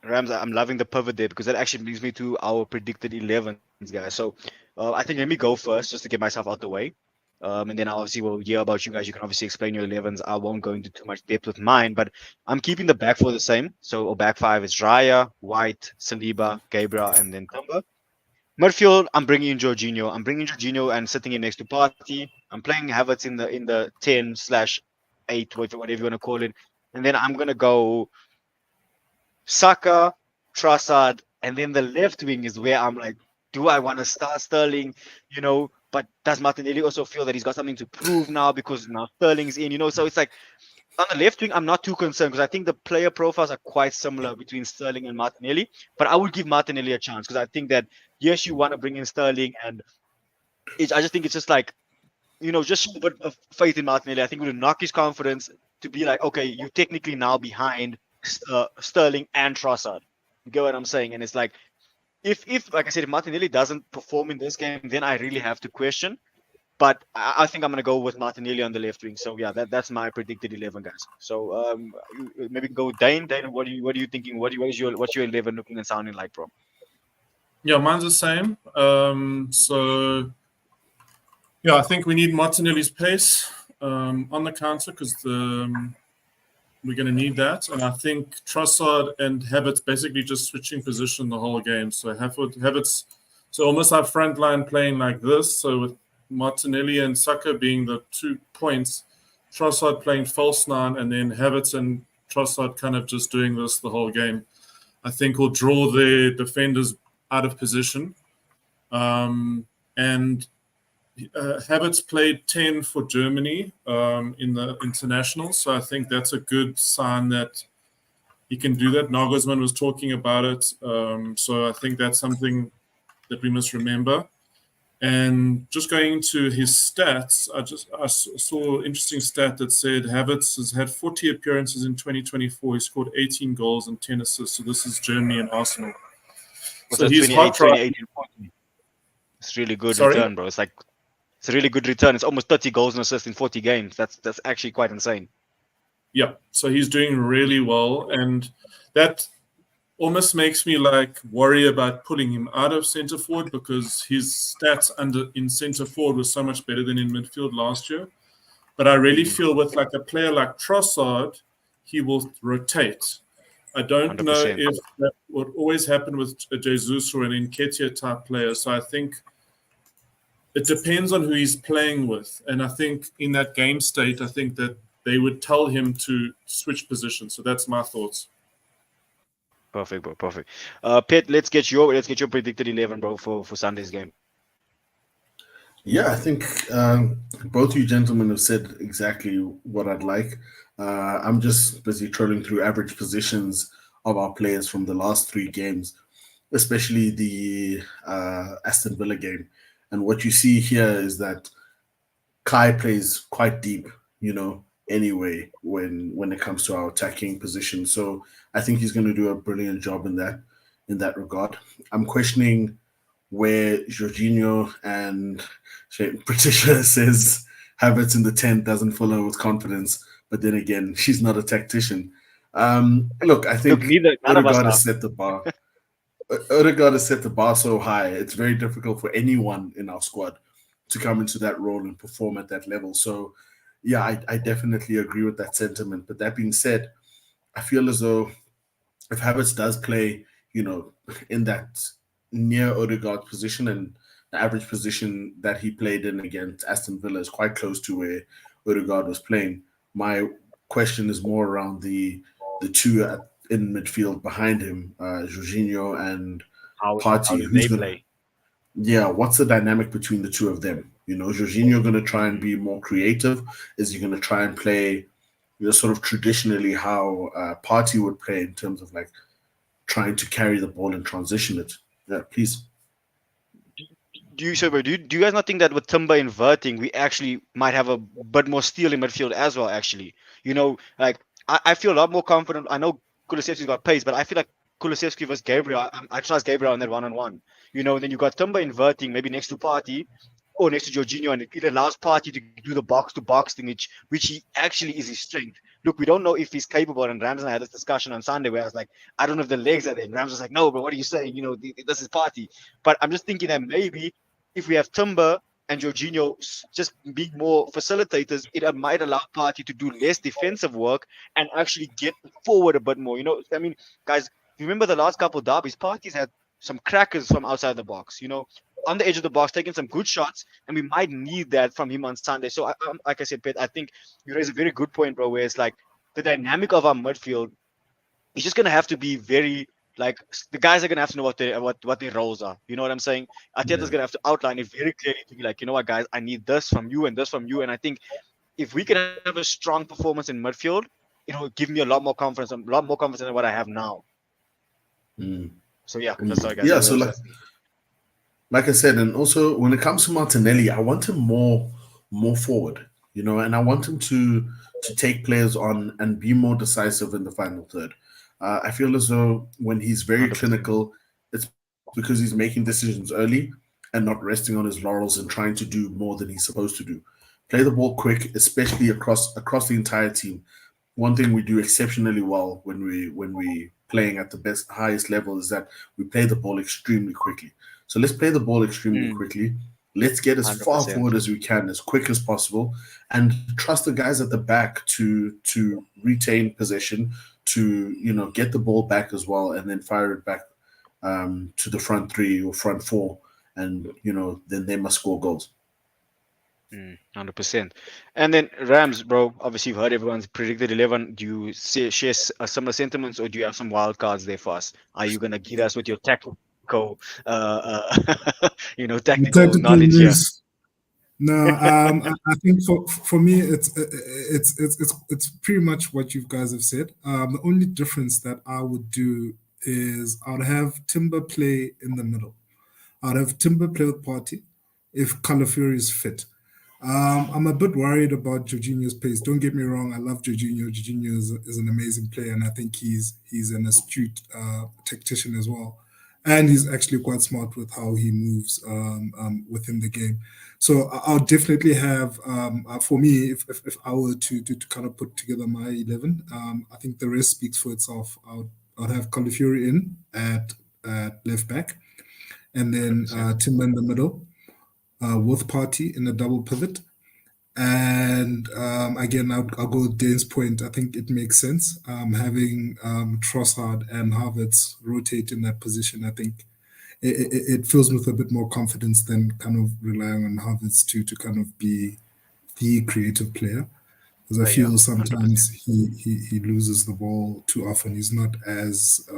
Rams, I'm loving the pivot there, because that actually brings me to our predicted 11s, guys. So I think let me go first just to get myself out the way. And then obviously we'll hear about you guys. You can obviously explain your 11s. I won't go into too much depth with mine, but I'm keeping the back four the same. So our back five is Raya, White, Saliba, Gabriel, and then Timber. Midfield, I'm bringing in Jorginho. I'm bringing Jorginho and sitting in next to Partey. I'm playing Havertz in the 10/8, whatever you want to call it. And then I'm gonna go Saka, Trossard, and then the left wing is where I'm like, do I want to start Sterling? But does Martinelli also feel that he's got something to prove now because now Sterling's in? So it's like on the left wing, I'm not too concerned because I think the player profiles are quite similar between Sterling and Martinelli. But I would give Martinelli a chance because I think that yes, you want to bring in Sterling, and I just think it's just like just show a bit of faith in Martinelli. I think it would knock his confidence to be like, okay, you're technically now behind Sterling and Trossard. You get what I'm saying? And it's like, if like I said, if Martinelli doesn't perform in this game, then I really have to question. But I think I'm going to go with Martinelli on the left wing. So yeah, that's my predicted 11, guys. So maybe go with Dane. Dane, what are you thinking? What's your 11 looking and sounding like, bro? Yeah, mine's the same. So yeah, I think we need Martinelli's pace on the counter because we're going to need that. And I think Trossard and Havertz basically just switching position the whole game. So Havertz, so almost our front line playing like this. So with Martinelli and Saka being the 2 points, Trossard playing false nine, and then Havertz and Trossard kind of just doing this the whole game. I think will draw their defenders out of position. And Havertz played 10 for Germany in the international, so I think that's a good sign that he can do that. Nagelsmann was talking about it, so I think that's something that we must remember. And just going into his stats, I saw an interesting stat that said Havertz has had 40 appearances in 2024. He scored 18 goals and 10 assists. So this is Germany and Arsenal. So he's hot, 28 and 40. It's really good return, bro. It's a really good return. It's almost 30 goals and assists in 40 games. That's actually quite insane. Yeah, so he's doing really well, and that almost makes me worry about pulling him out of centre forward because his stats in centre forward was so much better than in midfield last year. But I really feel with a player like Trossard, he will rotate. I don't 100%. Know if that would always happen with a Jesus or an Nketiah type player. So I think it depends on who he's playing with. And I think in that game state, I think that they would tell him to switch positions. So that's my thoughts. Perfect, bro. Perfect. Pitt, let's get your predicted 11, bro, for Sunday's game. Yeah, I think both you gentlemen have said exactly what I'd like. I'm just busy trolling through average positions of our players from the last 3 games, especially the Aston Villa game. And what you see here is that Kai plays quite deep, anyway, when it comes to our attacking position. So I think he's going to do a brilliant job in that regard. I'm questioning where Jorginho and Patricia says Havertz in the 10 doesn't fill her with confidence, but then again, she's not a tactician. Look, I think Odegaard has set the bar. Odegaard has set the bar so high, it's very difficult for anyone in our squad to come into that role and perform at that level. So, yeah, I definitely agree with that sentiment. But that being said, I feel as though if Havertz does play, in that near Odegaard position, and the average position that he played in against Aston Villa is quite close to where Odegaard was playing. My question is more around the two in midfield behind him, Jorginho and Partey. How do they play? Yeah, what's the dynamic between the two of them? Jorginho going to try and be more creative? Is he going to try and play, sort of traditionally how Partey would play in terms of trying to carry the ball and transition it? Yeah, please. Do you guys not think that with Timber inverting, we actually might have a bit more steel in midfield as well? Actually, I feel a lot more confident. I know Kulusevski's got pace, but I feel like Kulusevski versus Gabriel, I trust Gabriel on that one-on-one. Then you got Timber inverting maybe next to Partey or next to Jorginho, and it allows Partey to do the box-to-box thing, which he actually is his strength. Look, we don't know if he's capable, and Rams and I had this discussion on Sunday where I was like, I don't know if the legs are there. And Rams was like, no, but what are you saying? This is Partey. But I'm just thinking that maybe if we have Timber and Jorginho just being more facilitators, it might allow Partey to do less defensive work and actually get forward a bit more. You know, I mean, guys, remember the last couple of derbies, Partey's had some crackers from outside the box, you know, on the edge of the box, taking some good shots, and we might need that from him on Sunday. So, like I said, Pet, I think you raise a very good point, bro, where it's like the dynamic of our midfield is just going to have to be very, like, the guys are going to have to know what their roles are. You know what I'm saying? Arteta's going to have to outline it very clearly to be like, you know what, guys, I need this from you and this from you. And I think if we can have a strong performance in midfield, it will give me a lot more confidence than what I have now. So yeah, that's all, guys. Yeah, so like I said, and also when it comes to Martinelli, I want him more forward, you know, and I want him to take players on and be more decisive in the final third. I feel as though when he's very 100%. clinical, it's because he's making decisions early and not resting on his laurels and trying to do more than he's supposed to do. Play the ball quick, especially across the entire team. One thing we do exceptionally well when we playing at the highest level is that we play the ball extremely quickly. So let's play the ball extremely quickly. Let's get as 100%. far forward as we can, as quick as possible, and trust the guys at the back to retain possession, to, you know, get the ball back as well, and then fire it back to the front three or front four, and, you know, then they must score goals. 100%. And then Rams, bro, obviously you've heard everyone's predicted 11. Do you share similar sentiments, or do you have some wild cards there for us? Are you going to give us with your tactical tactical knowledge here? No, I think for me it's pretty much what you guys have said. The only difference that I would do is I'd have Timber play in the middle. I'd have Timber play with Partey if Calafiori is fit. I'm a bit worried about Jorginho's pace. Don't get me wrong, I love Jorginho. Jorginho is an amazing player, and I think he's an astute tactician as well. And he's actually quite smart with how he moves within the game. So I'll definitely have, for me, if I were to kind of put together my 11, I think the rest speaks for itself. I'd have Calafiori in at left back, and then Timber in the middle, with Partey in a double pivot. And again, I'll go with Dane's point. I think it makes sense having Trossard and Havertz rotate in that position. I think it fills me with a bit more confidence than kind of relying on Havertz to kind of be the creative player. Because I feel sometimes he loses the ball too often. He's not as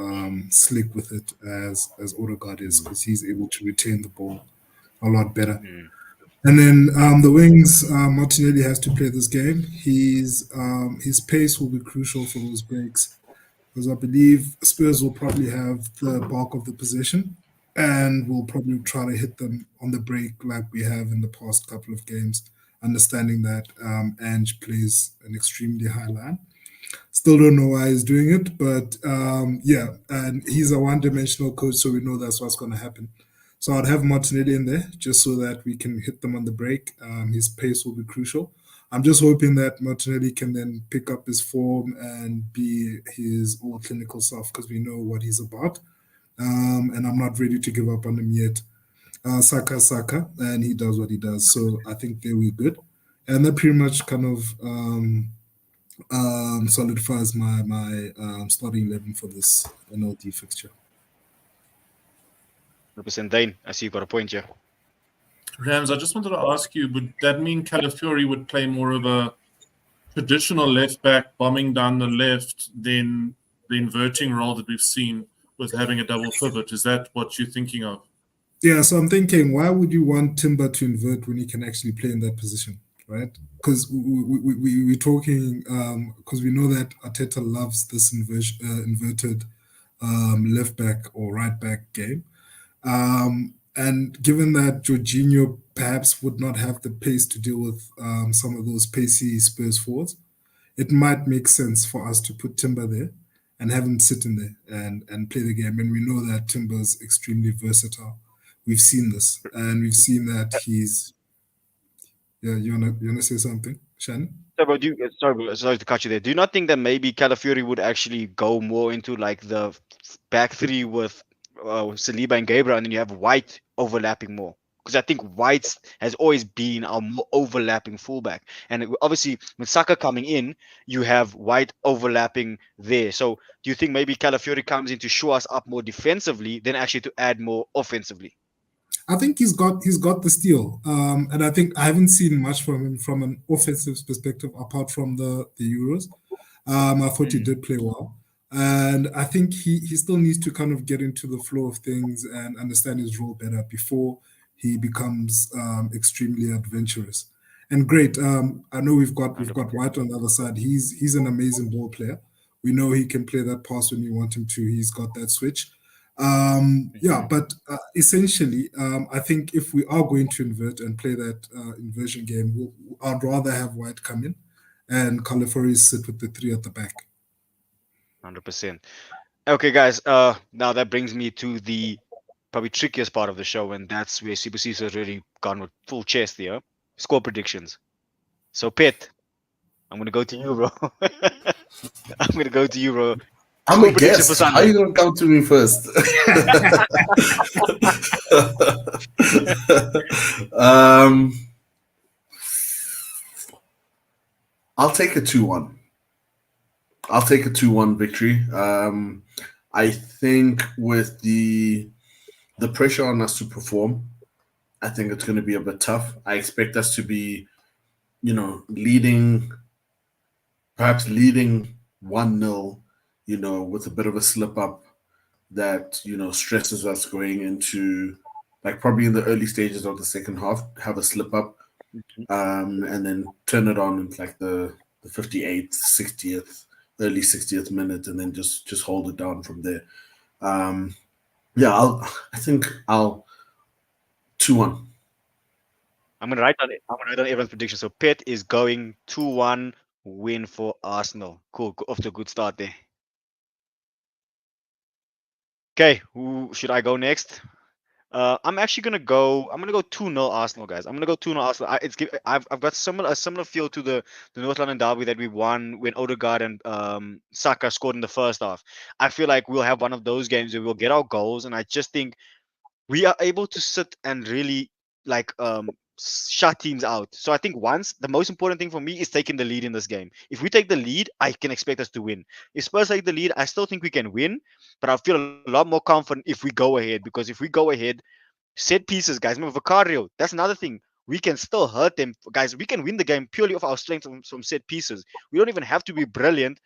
slick with it as Odegaard is, because he's able to retain the ball a lot better. And then the wings, Martinelli has to play this game. His pace will be crucial for those breaks, because I believe Spurs will probably have the bulk of the possession, and we'll probably try to hit them on the break like we have in the past couple of games, understanding that Ange plays an extremely high line. Still don't know why he's doing it, but yeah, and he's a one-dimensional coach, so we know that's what's going to happen. So I'd have Martinelli in there just so that we can hit them on the break. His pace will be crucial. I'm just hoping that Martinelli can then pick up his form and be his all clinical self, because we know what he's about. And I'm not ready to give up on him yet. Saka, and he does what he does. So I think they were good. And that pretty much kind of solidifies my starting 11 for this NLD fixture. 100%. Dane, I see you've got a point here. Rams, I just wanted to ask you, would that mean Calafiori would play more of a traditional left back, bombing down the left, than the inverting role that we've seen with having a double pivot? Is that what you're thinking of? Yeah, so I'm thinking, why would you want Timber to invert when he can actually play in that position, right? Because we're talking, because we know that Arteta loves this inverted left back or right back game. And given that Jorginho perhaps would not have the pace to deal with some of those pacey Spurs forwards, it might make sense for us to put Timber there and have him sit in there and play the game. And we know that Timber's extremely versatile. We've seen this, and we've seen that he's. Yeah, you wanna say something, Shannon? Sorry to cut you there. Do you not think that maybe Calafiori would actually go more into like the back three with Saliba and Gabriel, and then you have White overlapping more? because I think White has always been our more overlapping fullback. And obviously, with Saka coming in, you have White overlapping there. So do you think maybe Calafiori comes in to show us up more defensively than actually to add more offensively? I think he's got the steal, and I think I haven't seen much from him from an offensive perspective apart from the Euros. I thought he did play well, and I think he still needs to kind of get into the flow of things and understand his role better before he becomes extremely adventurous. And great, I know we've got White on the other side. He's an amazing ball player. We know he can play that pass when you want him to. He's got that switch. Yeah, but essentially, I think if we are going to invert and play that inversion game, I'd rather have White come in and Calafiori sit with the three at the back. 100%. Okay, guys. Now that brings me to the probably trickiest part of the show, and that's where Super Cecil has really gone with full chest here. Score predictions. So, Pet, I'm gonna go to you, bro. I'm gonna go to you, bro. I'm Score a prediction guest. for Sunday. How are you gonna come to me first? I'll take a 2-1. I'll take a 2-1 victory. I think with the pressure on us to perform, I think it's going to be a bit tough. I expect us to be, perhaps leading 1-0, with a bit of a slip up that, stresses us going into, like, probably in the early stages of the second half, have a slip up, and then turn it on in like the 58th, 60th, early 60th minute, and then just hold it down from there. I think I'll 2-1. I'm gonna write on everyone's prediction. So Pet is going 2-1 win for Arsenal. Cool. Off to a good start there. Okay, who should I go next? I'm actually gonna go. I'm gonna go 2-0 Arsenal, guys. I'm gonna go 2-0 Arsenal. I've got a similar feel to the North London derby that we won when Odegaard and Saka scored in the first half. I feel like we'll have one of those games where we'll get our goals, and I just think we are able to sit and really shut teams out. So I think the most important thing for me is taking the lead in this game. If we take the lead, I can expect us to win. If Spurs take the lead, I still think we can win, but I feel a lot more confident if we go ahead, because if we go ahead, set pieces, guys. Remember Vicario, that's another thing. We can still hurt them, guys. We can win the game purely off our strength from set pieces. We don't even have to be brilliant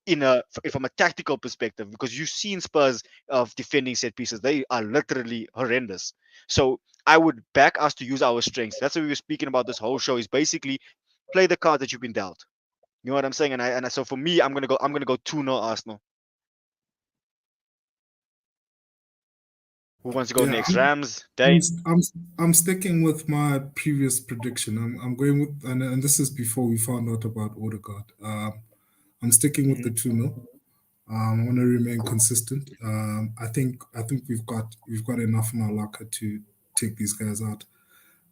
from a tactical perspective, because you've seen Spurs of defending set pieces. They are literally horrendous. So I would back us to use our strengths. That's what we were speaking about this whole show, is basically play the card that you've been dealt. You know what I'm saying? And so for me, I'm gonna go 2-0 Arsenal. Who wants to go next? Rams, Dane? I'm sticking with my previous prediction. I'm going with, and this is before we found out about Odegaard. I'm sticking with the 2-0. I want to remain consistent. I think we've got enough in our locker to take these guys out.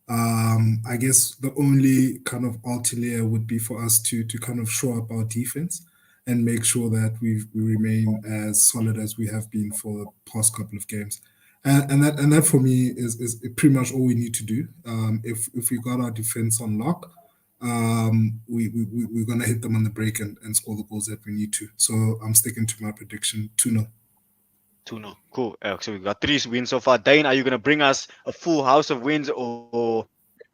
I guess the only kind of ulterior would be for us to kind of show up our defense and make sure that we remain as solid as we have been for the past couple of games. And that for me is pretty much all we need to do. If we got our defense on lock, we're gonna hit them on the break and score the goals that we need to. So I'm sticking to my prediction 2-0. 2-0. Cool. So we've got 3 wins so far. Dane, are you gonna bring us a full house of wins, or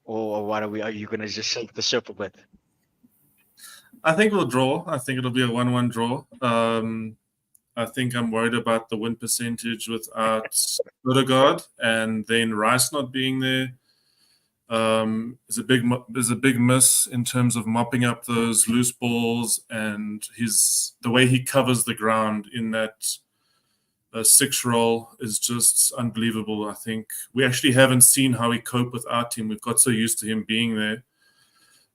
what are you gonna just shake the ship a bit? I think we'll draw. I think it'll be a 1-1 draw. I think I'm worried about the win percentage without Odegaard, and then Rice not being there. Is a big miss in terms of mopping up those loose balls, and the way he covers the ground in that 6 role is just unbelievable. I think we actually haven't seen how he cope with our team. We've got so used to him being there.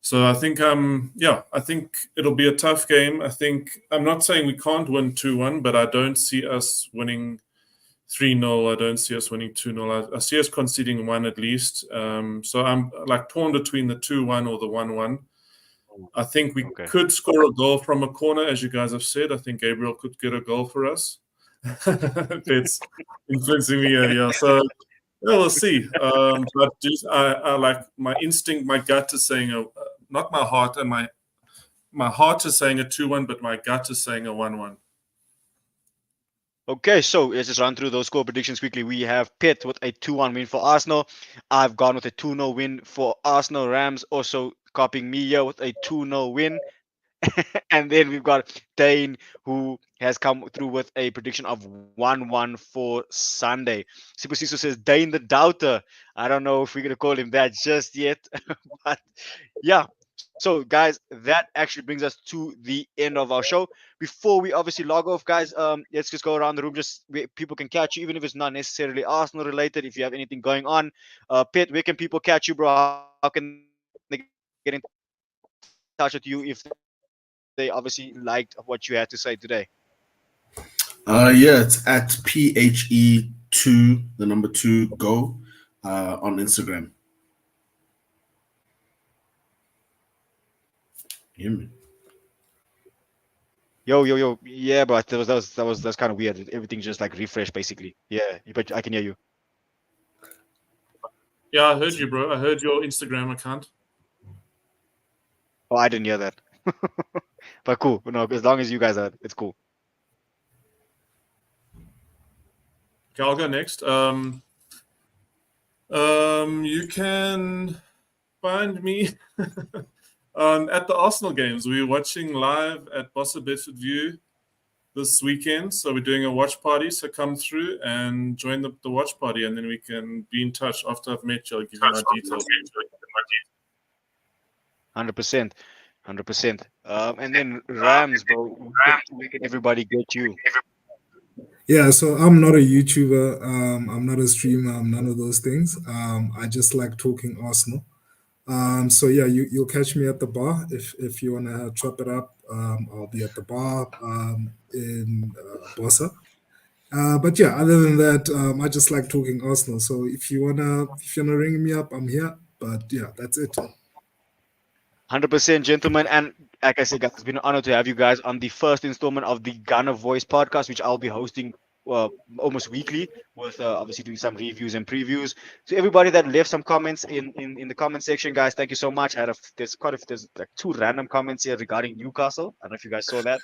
So I think, I think it'll be a tough game. I'm not saying we can't win 2-1, but I don't see us winning 3-0. I don't see us winning 2-0. I see us conceding 1 at least. So I'm like torn between the 2-1 or the 1-1. I think we could score a goal from a corner, as you guys have said. I think Gabriel could get a goal for us. It's influencing me. Yeah. So Yeah, we'll see. But I like my instinct, my gut is saying not my heart, and my heart is saying a 2-1, but my gut is saying a 1-1. Okay, so let's just run through those score predictions quickly. We have Pitt with a 2-1 win for Arsenal. I've gone with a 2-0 win for Arsenal. Rams also copying me here with a 2-0 win. And then we've got Dane, who has come through with a prediction of 1-1 for Sunday. Super Siso says Dane the Doubter. I don't know if we're going to call him that just yet. But yeah. So, guys, that actually brings us to the end of our show. Before we obviously log off, guys, let's just go around the room. Just where people can catch you, even if it's not necessarily Arsenal related. If you have anything going on, Pitt, where can people catch you, bro? How can they get in touch with you if they obviously liked what you had to say today? Yeah, it's at PHE2, the number 2 go on Instagram. Hear me? Yo. Yeah, but that's kind of weird. Everything just like refresh basically. Yeah, but I can hear you. Yeah, I heard you, bro. I heard your Instagram account. Oh, I didn't hear that. But cool. No, as long as you guys are, it's cool. Okay, I'll go next. You can find me at the Arsenal games. We're watching live at Bossa Bedford View this weekend. So we're doing a watch party. So come through and join the watch party, and then we can be in touch. After I've met you, I'll give you my details. 100%. 100%. And then Rams, bro. Where can everybody get you? Yeah, so I'm not a YouTuber. I'm not a streamer. I'm none of those things. I just like talking Arsenal. So yeah, you'll catch me at the bar if you wanna chop it up. I'll be at the bar in Bossa. But yeah, other than that, I just like talking Arsenal. So if you wanna ring me up, I'm here. But yeah, that's it. 100%, gentlemen. And like I said, guys, it's been an honor to have you guys on the first installment of the Gunner Voice podcast, which I'll be hosting almost weekly, with obviously doing some reviews and previews. So everybody that left some comments in the comment section, guys, thank you so much. There's like 2 random comments here regarding Newcastle. I don't know if you guys saw that.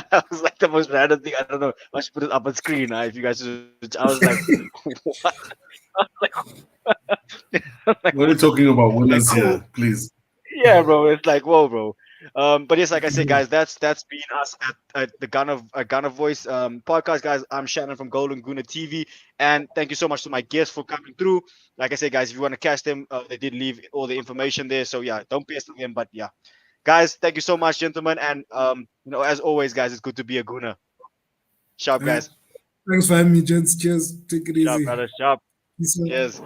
That was like the most random thing. I don't know. I should put it up on screen. If you guys, I was like, what? What are you talking about winners here, please? Yeah, bro. It's like, whoa, bro. But yes, like I said, guys, that's been us at the Gunner Voice podcast, guys. I'm Shannon from Golden Guna TV, and thank you so much to my guests for coming through. Like I said, guys, if you want to catch them, they did leave all the information there, so yeah, don't pester them. But yeah, guys, thank you so much, gentlemen, and as always, guys, it's good to be a Guna. Sharp, guys. Thanks for having me, gents. Cheers. Take it Sharp, easy. brother. Sharp. Peace out. Cheers.